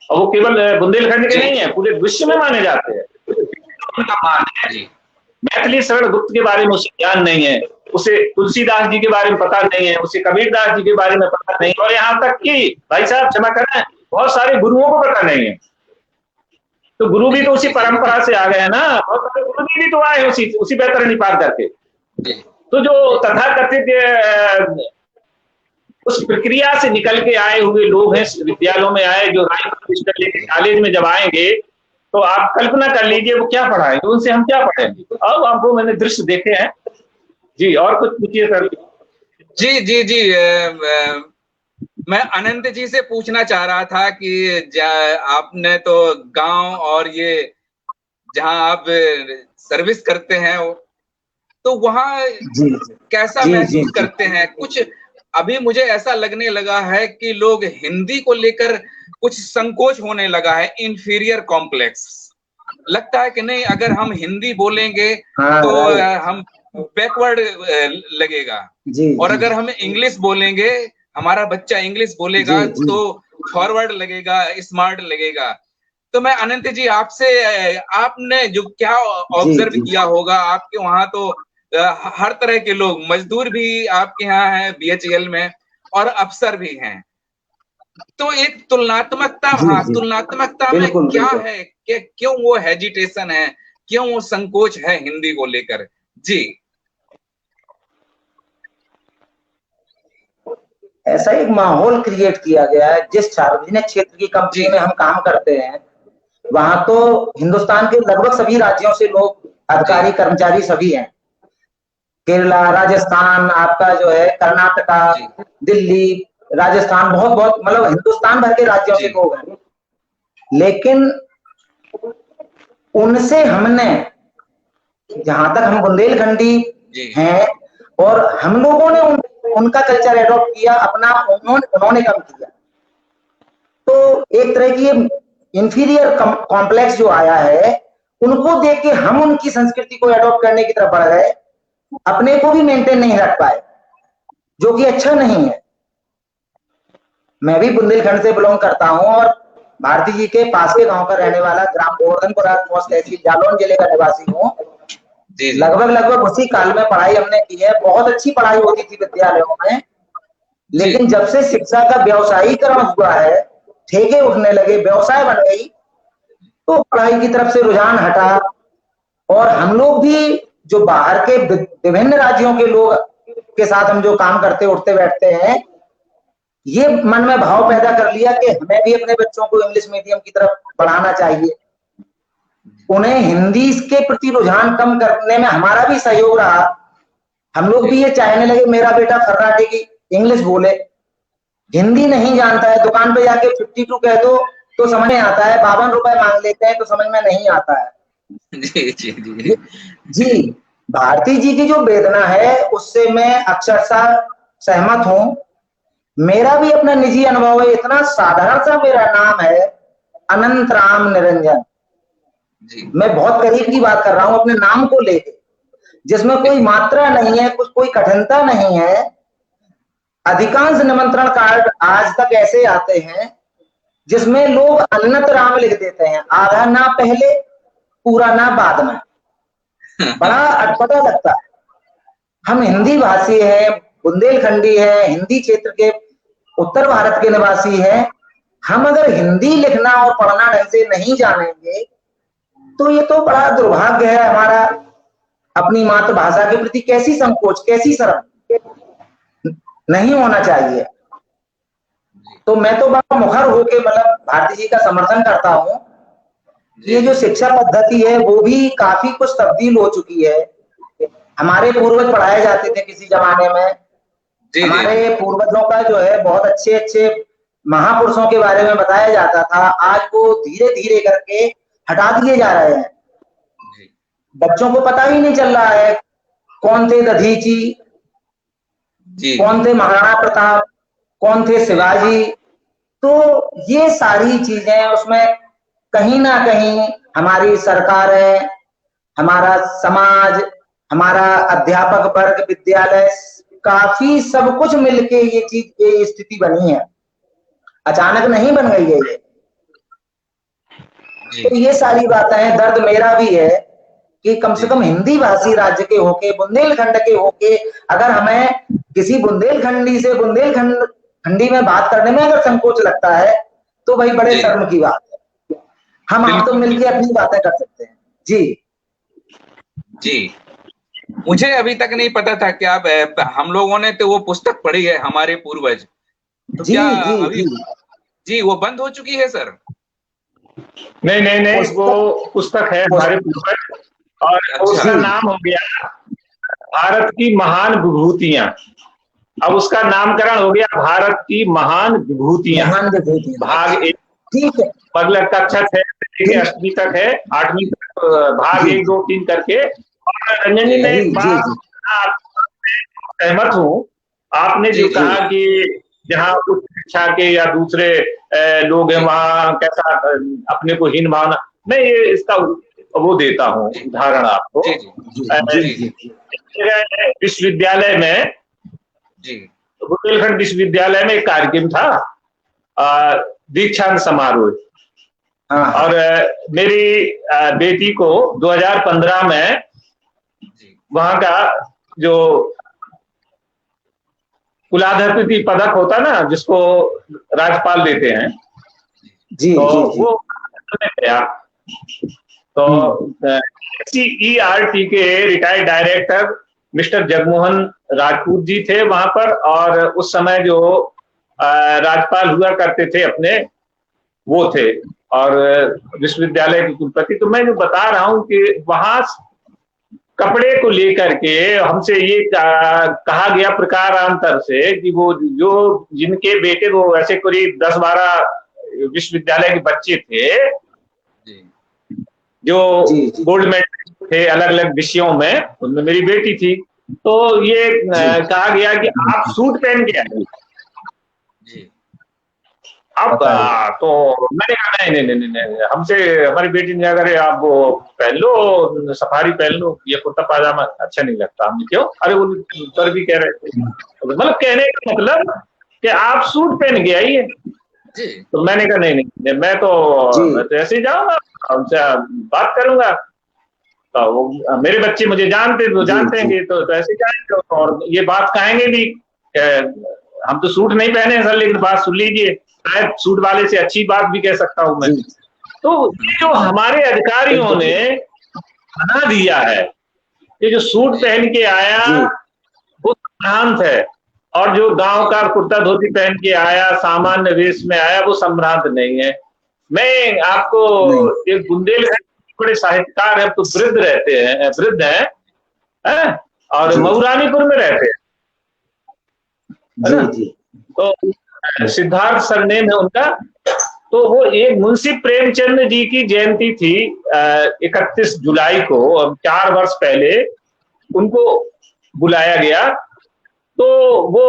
और वो केवल बुंदेलखंड के नहीं है, पूरे विश्व में माने जाते हैं, उनका मान है। मैथिलीशरण गुप्त के बारे में उसे ज्ञान नहीं है, उसे तुलसीदास जी के बारे में पता नहीं है, उसे कबीरदास जी के बारे में पता नहीं, और यहाँ तक कि भाई साहब क्षमा करें, बहुत सारे गुरुओं को पता नहीं है। तो गुरु भी तो उसी परंपरा से आ गए हैं ना, बहुत सारे गुरु भी तो आए उसी बैतरणी पार करके। तो जो तथाकथित उस प्रक्रिया से निकल के आए हुए लोग हैं, विद्यालयों में आए, जो लेके कॉलेज में जब आएंगे तो आप कल्पना कर लीजिए वो क्या पढ़ाएंगे, उनसे हम क्या पढ़ेंगे। अब आपको मैंने दृश्य देखे हैं जी, और कुछ पूछिए सर। जी जी जी, मैं अनंत जी से पूछना चाह रहा था कि आपने तो गांव और ये जहां आप सर्विस करते हैं तो वहां कैसा महसूस करते हैं? कुछ अभी मुझे ऐसा लगने लगा है कि लोग हिंदी को लेकर कुछ संकोच होने लगा है, इंफीरियर कॉम्प्लेक्स लगता है कि नहीं, अगर हम हिंदी बोलेंगे तो हम बैकवर्ड लगेगा, और अगर हम इंग्लिश बोलेंगे, हमारा बच्चा इंग्लिश बोलेगा तो फॉरवर्ड लगेगा, स्मार्ट लगेगा। तो मैं अनंत जी आपसे, आपने जो क्या ऑब्जर्व किया होगा, आपके वहां तो हर तरह के लोग, मजदूर भी आपके यहाँ हैं बीएचईएल में और अफसर भी हैं, तो एक तुलनात्मकता, तुलनात्मकता में क्या है कि क्यों वो हेजिटेशन है, क्यों वो संकोच है हिंदी को लेकर? जी, ऐसा एक माहौल क्रिएट किया गया है। जिस सार्वजनिक क्षेत्र की कंपनी में हम काम करते हैं, वहां तो हिंदुस्तान के लगभग सभी राज्यों से लोग, अधिकारी कर्मचारी सभी हैं। केरला, राजस्थान, आपका जो है कर्नाटका, दिल्ली, राजस्थान, बहुत बहुत मतलब हिंदुस्तान भर के राज्यों से लोग हैं। लेकिन उनसे हमने, जहां तक हम बुंदेलखंडी हैं और हम लोगों ने उनका कल्चर एडॉप्ट किया, अपना उन्होंने कम किया। तो एक तरह की इंफीरियर कॉम्प्लेक्स जो आया है, उनको देख के हम उनकी संस्कृति को एडॉप्ट करने की तरफ बढ़ गए, अपने को भी मेंटेन नहीं रख पाए, जो कि अच्छा नहीं है। मैं भी बुंदेलखंड से बिलोंग करता हूं और भारती जी के पास के गांव का रहने वाला, ग्राम गोवर्धनपुरा, तहसील जालौन जिले का निवासी हूं। लगभग उसी काल में पढ़ाई हमने की है। बहुत अच्छी पढ़ाई होती थी विद्यालयों में, लेकिन जब से शिक्षा का व्यवसायीकरण हुआ है, ठेके उठने लगे, व्यवसाय बन गई, तो पढ़ाई की तरफ से रुझान हटा। और हम लोग भी जो बाहर के विभिन्न राज्यों के लोग के साथ हम जो काम करते उठते बैठते हैं, ये मन में भाव पैदा कर लिया कि हमें भी अपने बच्चों को इंग्लिश मीडियम की तरफ पढ़ाना चाहिए। उन्हें हिंदी के प्रति रुझान कम करने में हमारा भी सहयोग रहा। हम लोग भी ये चाहने लगे मेरा बेटा फर्राटे की इंग्लिश बोले, हिंदी नहीं जानता है, दुकान पे जाके 52 कह दो तो समझ में आता है, 52 रुपए मांग लेते हैं तो समझ में नहीं आता है। जी, भारती जी की जो वेदना है उससे मैं अक्षरशः सहमत हूं। मेरा भी अपना निजी अनुभव है। इतना साधारण सा मेरा नाम है, अनंत राम निरंजन। मैं बहुत करीब की बात कर रहा हूं अपने नाम को लेके, जिसमें कोई मात्रा नहीं है, कुछ कोई कठिनता नहीं है। अधिकांश निमंत्रण कार्ड आज तक ऐसे आते हैं जिसमें लोग अनंत राम लिख देते हैं, आधा ना पहले, पूरा ना बाद में। बड़ा अटपटा लगता है। हम हिंदी भाषी हैं, बुंदेलखंडी है, हिंदी क्षेत्र के उत्तर भारत के निवासी हैं। हम अगर हिंदी लिखना और पढ़ना ढंग से नहीं जानेंगे तो ये तो बड़ा दुर्भाग्य है हमारा। अपनी मातृभाषा के प्रति कैसी संकोच, कैसी शर्म, नहीं होना चाहिए। तो मैं तो बड़ा मुखर होके मतलब भारती जी का समर्थन करता हूं। ये जो शिक्षा पद्धति है वो भी काफी कुछ तब्दील हो चुकी है। हमारे पूर्वज पढ़ाए जाते थे किसी जमाने में, हमारे पूर्वजों का जो है बहुत अच्छे अच्छे महापुरुषों के बारे में बताया जाता था। आज वो धीरे धीरे करके हटा दिए जा रहे हैं। बच्चों को पता ही नहीं चल रहा है कौन थे दधीची, कौन थे महाराणा प्रताप, कौन थे शिवाजी। तो ये सारी चीजें उसमें कहीं ना कहीं हमारी सरकारें, हमारा समाज, हमारा अध्यापक वर्ग, विद्यालय, काफी सब कुछ मिलके ये चीज, ये स्थिति बनी है। अचानक नहीं बन गई है ये। तो ये सारी बातें हैं। दर्द मेरा भी है कि कम से कम हिंदी भाषी राज्य के होके, बुंदेलखंड के होके, अगर हमें किसी बुंदेलखंडी से बुंदेलखंडी में बात करने में अगर संकोच लगता है तो भाई बड़े शर्म की बात है। हम आप तो मिलकर अपनी बातें कर सकते हैं। जी, मुझे अभी तक नहीं पता था कि आप, हम लोगों ने तो वो पुस्तक पढ़ी है हमारे पूर्वज, तो क्या अभी जी वो बंद हो चुकी है सर? नहीं, वो पुस्तक है हमारे पूर्वज, और उसका नाम हो गया भारत की महान विभूतियां। अब उसका नामकरण हो गया भारत की महान विभूतियां, भाग 1। ठीक है, अगला कक्षा 6 से 8वीं तक है, 8वीं तक भाग 1, 2, 3 करके। और रंजन जी ने एक बात, सहमत हूं आपने जो कहा कि जहाँ उच्च शिक्षा के या दूसरे लोग हैं वहाँ कैसा अपने को हीन भावना, मैं ये इसका वो देता हूँ उदाहरण आपको। विश्वविद्यालय में, बुंदेलखंड विश्वविद्यालय में एक कार्यक्रम था, दीक्षांत समारोह, और मेरी बेटी को 2015 में वहां का जो कुलाधिपति पदक होता ना, जिसको राज्यपाल देते हैं, तो वो गया। तो CERT के retired director mister Jagmohan Rajput ji थे वहां पर, और उस समय जो राज्यपाल हुआ करते थे अपने, वो थे, और विश्वविद्यालय के कुलपति। तो मैं जो बता रहा हूं कि वहां कपड़े को लेकर के हमसे ये कहा गया प्रकारांतर से कि वो जो जिनके बेटे, वो ऐसे करीब 10-12 विश्वविद्यालय के बच्चे थे जो गोल्ड मेडल थे अलग अलग विषयों में, उनमें मेरी बेटी थी। तो ये कहा गया कि आप सूट पहन के आइए। अब तो मैंने कहा नहीं, हमसे, हमारी बेटी ने अगर आप वो पहन लो, सफारी पहन लो, ये कुर्ता पाजामा अच्छा नहीं लगता। हमने क्यों, अरे वो सर भी कह रहे थे, मतलब कहने का मतलब कि आप सूट पहन के आइए। तो मैंने कहा नहीं, मैं तो ऐसे ही जाऊंगा, हमसे बात करूंगा। तो वो मेरे बच्चे मुझे जानते हैं, तो ऐसे जाएंगे और ये बात कहेंगे भी, हम तो सूट नहीं पहने हैं सर, लेकिन बात सुन लीजिए, शायद सूट वाले से अच्छी बात भी कह सकता हूं मैं। तो ये जो हमारे अधिकारियों ने बना दिया है, ये जो सूट पहन के आया वो संभ्रांत है, और जो गांव का कुर्ता धोती पहन के आया, सामान्य वेश में आया, वो संभ्रांत नहीं है। मैं आपको एक बुंदेलखंड बड़े साहित्यकार है, तो वृद्ध हैं, और मऊरानीपुर में रहते हैं, है ना? तो सिद्धार्थ सरनेम है उनका। तो वो एक मुंशी प्रेमचंद जी की जयंती थी 31 जुलाई को, 4 वर्ष पहले उनको बुलाया गया। तो वो,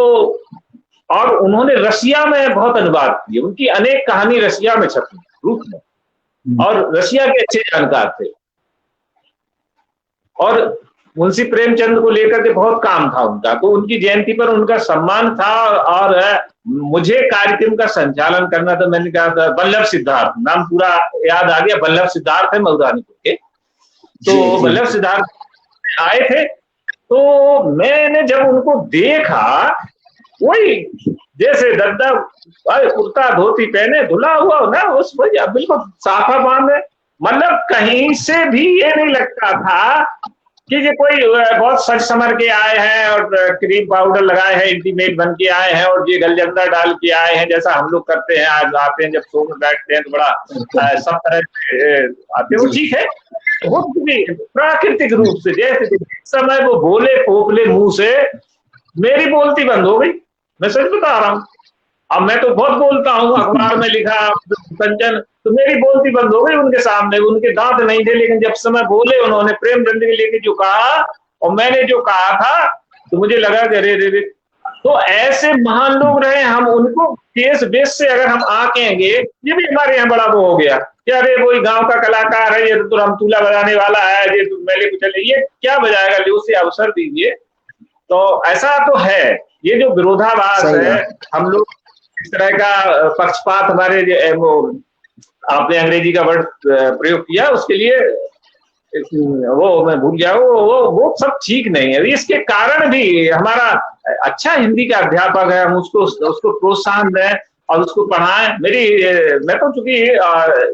और उन्होंने रसिया में बहुत अनुवाद किए, उनकी अनेक कहानी रसिया में छपी रूप में, और रसिया के अच्छे जानकार थे, और मुंशी प्रेमचंद को लेकर के बहुत काम था उनका। तो उनकी जयंती पर उनका सम्मान था, और मुझे कार्यक्रम का संचालन करना था। मैंने कहा था वल्लभ सिद्धार्थ, नाम पूरा याद आ गया, वल्लभ सिद्धार्थ है मऊरानीपुर के। तो वल्लभ सिद्धार्थ आए थे, तो मैंने जब उनको देखा, वही जैसे दद्दा कुर्ता धोती पहने, धुला हुआ ना, उस बिल्कुल साफा बांधे, मतलब कहीं से भी ये नहीं लगता था कि ये कोई बहुत सच समर के आए हैं और क्रीम पाउडर लगाए हैं, इंटीमेट बन के आए हैं, और ये गलजंदा डाल के आए हैं, जैसा हम लोग करते हैं। आज आते हैं, जब शो में बैठते हैं तो बड़ा सब तरह से आते हैं, वो ठीक है, वो भी प्राकृतिक रूप से। जैसे समय वो बोले पोपले मुंह से, मेरी बोलती बंद हो गई, मैं सच बता रहा हूँ। अब मैं तो बहुत बोलता हूँ, अखबार में लिखा संजन, तो मेरी बोलती बंद हो गई उनके सामने। उनके दांत नहीं थे, लेकिन जब समय बोले उन्होंने प्रेमचंद के लेके जो कहा, और मैंने जो कहा था, तो मुझे लगा कि अरे, तो ऐसे महान लोग रहे, हम उनको केस बेस से अगर हम आकेंगे, ये भी हमारे यहाँ बड़ा वो हो गया कि अरे वही गांव का कलाकार है, ये तो रमतूला बजाने वाला है, ये तो मेले को चले, ये क्या बजाएगा, जो उसे अवसर दीजिए। तो ऐसा तो है, ये जो विरोधाभास है, हम लोग इस तरह का पक्षपात, हमारे वो आपने अंग्रेजी का वर्ड प्रयोग किया, उसके लिए वो मैं भूल गया, वो सब ठीक नहीं है। इसके कारण भी हमारा अच्छा हिंदी का अध्यापक है, हम उसको प्रोत्साहन दें और उसको पढ़ाएं। मैं तो चूंकि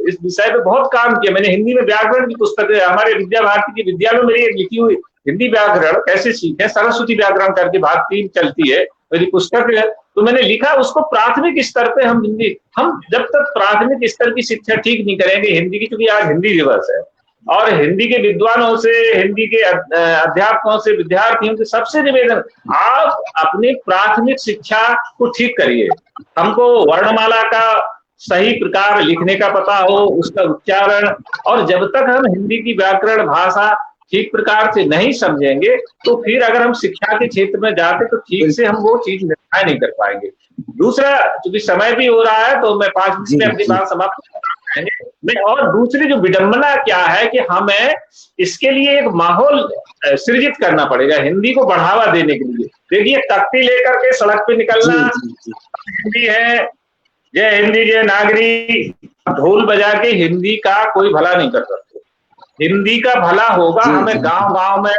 इस विषय पे बहुत काम किया, मैंने हिंदी में व्याकरण की पुस्तक, हमारे विद्या भारती के विद्यालय में मेरी एक लिखी हुई हिंदी व्याकरण कैसे सीखे, सरस्वती व्याकरण करके भाग 3 चलती है मेरी पुस्तक है। तो मैंने लिखा उसको प्राथमिक स्तर पे हम जब तक प्राथमिक स्तर की शिक्षा ठीक नहीं करेंगे हिंदी की, क्योंकि आज हिंदी दिवस है, और हिंदी के विद्वानों से, हिंदी के अध्यापकों से, विद्यार्थियों से सबसे निवेदन, आप अपनी प्राथमिक शिक्षा को ठीक करिए। हमको वर्णमाला का सही प्रकार लिखने का पता हो, उसका उच्चारण, और जब तक हम हिंदी की व्याकरण भाषा ठीक प्रकार से नहीं समझेंगे तो फिर अगर हम शिक्षा के क्षेत्र में जाते तो ठीक से हम वो चीज निर्णय नहीं कर पाएंगे। दूसरा, क्योंकि समय भी हो रहा है तो मैं 5 मिनट में अपनी बात समाप्त करना। और दूसरी जो विडंबना क्या है कि हमें इसके लिए एक माहौल सृजित करना पड़ेगा हिंदी को बढ़ावा देने के लिए। देखिए, तख्ती लेकर के सड़क पे निकलना, हिंदी है, जय हिंदी जय नागरी, ढोल बजा के हिंदी का कोई भला नहीं कर सकते। हिंदी का भला होगा, हमें गांव गांव में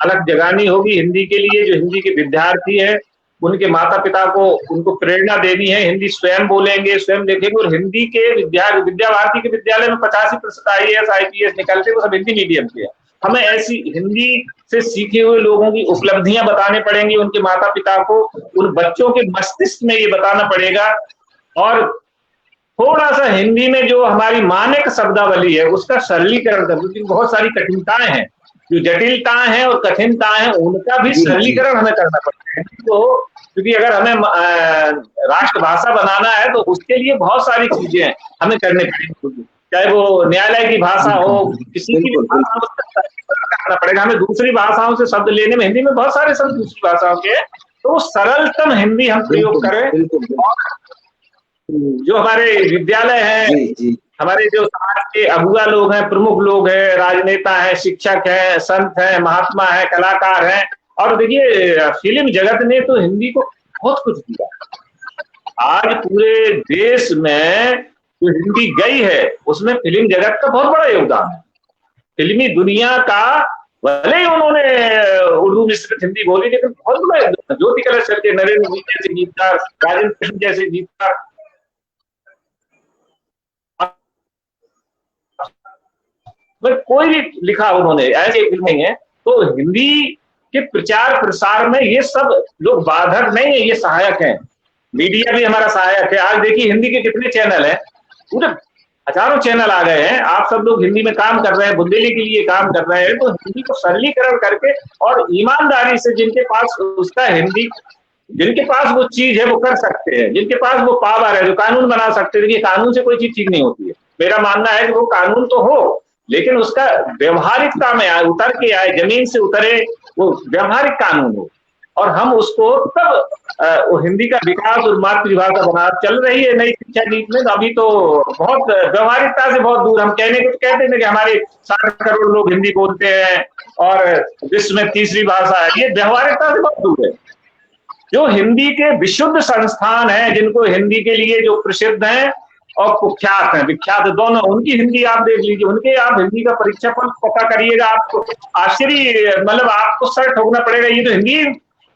अलग जगानी होगी हिंदी के लिए। जो हिंदी के विद्यार्थी हैं उनके माता पिता को उनको प्रेरणा देनी है, हिंदी स्वयं बोलेंगे, स्वयं देखेंगे। और हिंदी के विद्या भारती के विद्यालय में 85% IAS IPS निकलते वो सब हिंदी मीडियम के हैं। हमें ऐसी हिंदी से सीखे हुए लोगों की उपलब्धियां बताने पड़ेंगी उनके माता पिता को, उन बच्चों के मस्तिष्क में ये बताना पड़ेगा। और थोड़ा सा हिंदी में जो हमारी मानक शब्दावली है उसका सरलीकरण कर, क्योंकि बहुत सारी कठिनताएं हैं, जो जटिलताएं हैं और कठिनताएं हैं उनका भी सरलीकरण हमें करना पड़ता है। तो क्योंकि अगर हमें राष्ट्रभाषा बनाना है तो उसके लिए बहुत सारी चीजें हमें करनी पड़ेगी, चाहे वो न्यायालय की भाषा हो, किसी की भाषा हो, करना पड़ेगा। हमें दूसरी भाषाओं से शब्द लेने में, हिंदी में बहुत सारे शब्द दूसरी भाषाओं के, तो सरलतम हिंदी हम प्रयोग करें। जो हमारे विद्यालय हैं, हमारे जो समाज के अगुआ लोग हैं, प्रमुख लोग हैं, राजनेता हैं, शिक्षक हैं, संत हैं, महात्मा हैं, कलाकार हैं, और देखिए फिल्म जगत ने तो हिंदी को बहुत कुछ दिया। आज पूरे देश में जो हिंदी गई है उसमें फिल्म जगत का बहुत बड़ा योगदान है। फिल्मी दुनिया का, भले ही उन्होंने उर्दू मिश्रित हिंदी बोली, लेकिन बहुत बड़ा योगदान। ज्योति कलश के, नरेंद्र मोदी जैसे गीतकार, राजेंद्र कृष्ण जैसे गीतकार, कोई भी लिखा उन्होंने, ऐसे फिल्में हैं। तो हिंदी के प्रचार प्रसार में ये सब लोग बाधक नहीं है, ये सहायक हैं। मीडिया भी हमारा सहायक है। आज देखिए हिंदी के कितने चैनल हैं, पूरे हजारों चैनल आ गए हैं। आप सब लोग हिंदी में काम कर रहे हैं, बुंदेली के लिए काम कर रहे हैं। तो हिंदी को सरलीकरण करके और ईमानदारी से जिनके पास उसका हिंदी, जिनके पास वो चीज है वो कर सकते हैं, जिनके पास वो पावर है, जो कानून बना सकते हैं। देखिए कानून से कोई चीज ठीक नहीं होती है। मेरा मानना है कि वो कानून तो हो, लेकिन उसका व्यवहारिकता में आए, उतर के आए, जमीन से उतरे, वो व्यवहारिक कानून हो। और हम उसको तब वो हिंदी का विकास और मातृभाषा बना चल रही है नई शिक्षा नीति में। अभी तो बहुत व्यवहारिकता से बहुत दूर। हम कहने को कहते हैं कि हमारे 60 करोड़ लोग हिंदी बोलते हैं और विश्व में तीसरी भाषा है, ये व्यवहारिकता से बहुत दूर है। जो हिंदी के विशुद्ध संस्थान हैं, जिनको हिंदी के लिए जो प्रसिद्ध हैं और कुख्यात हैं, विख्यात दोनों, उनकी हिंदी आप देख लीजिए, उनके आप हिंदी का परीक्षा पर पता करिएगा, आपको आश्चर्य, मतलब आपको सर ठोकना पड़ेगा। ये तो हिंदी,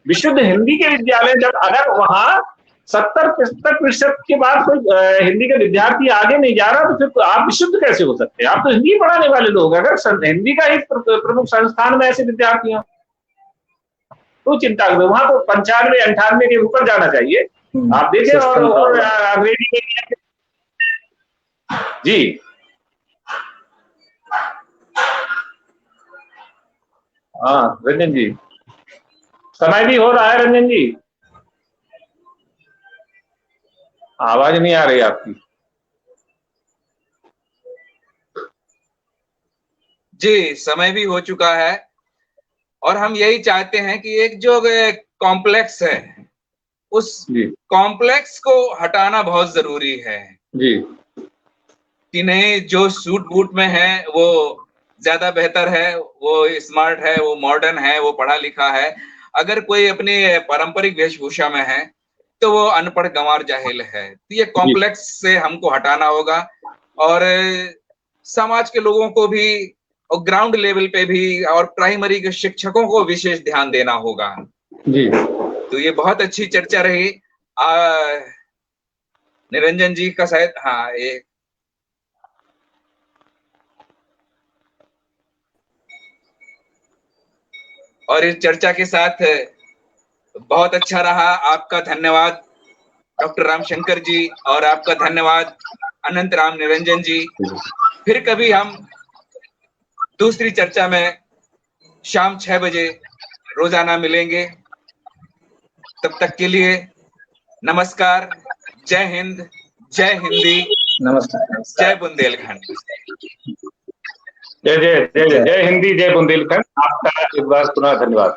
विशुद्ध हिंदी के विद्यालय, जब अगर वहां 70-75% के बाद कोई हिंदी का विद्यार्थी आगे नहीं जा रहा तो फिर आप विशुद्ध कैसे हो सकते हैं? आप तो हिंदी पढ़ाने वाले लोग, अगर हिंदी का ही प्रमुख संस्थान में ऐसे विद्यार्थी हैं तो चिंता करो। वहां तो 95-98 के ऊपर जाना चाहिए। आप देखें। और अंग्रेजी में जी, हाँ रंजन जी, समय भी हो रहा है। रंजन जी आवाज नहीं आ रही आपकी। जी, समय भी हो चुका है और हम यही चाहते हैं कि एक जो कॉम्प्लेक्स है उस कॉम्प्लेक्स को हटाना बहुत जरूरी है जी, कि नहीं जो सूट बूट में है वो ज्यादा बेहतर है, वो स्मार्ट है, वो मॉडर्न है, वो पढ़ा लिखा है। अगर कोई अपनी पारंपरिक वेशभूषा में है तो वो अनपढ़ गंवार जाहिल है। तो ये कॉम्प्लेक्स से हमको हटाना होगा और समाज के लोगों को भी और ग्राउंड लेवल पे भी और प्राइमरी के शिक्षकों को विशेष ध्यान देना होगा जी। तो ये बहुत अच्छी चर्चा रही। निरंजन जी का शायद, हाँ, ये और इस चर्चा के साथ बहुत अच्छा रहा। आपका धन्यवाद डॉक्टर रामशंकर जी और आपका धन्यवाद अनंत राम निरंजन जी। फिर कभी हम दूसरी चर्चा में शाम 6 बजे रोजाना मिलेंगे। तब तक के लिए नमस्कार, जय हिंद, जय हिंदी, नमस्कार, जय बुंदेलखंड। जय जय जय जय जय हिंदी, जय बुंदेलखंड। आपका एक बार पुनः धन्यवाद।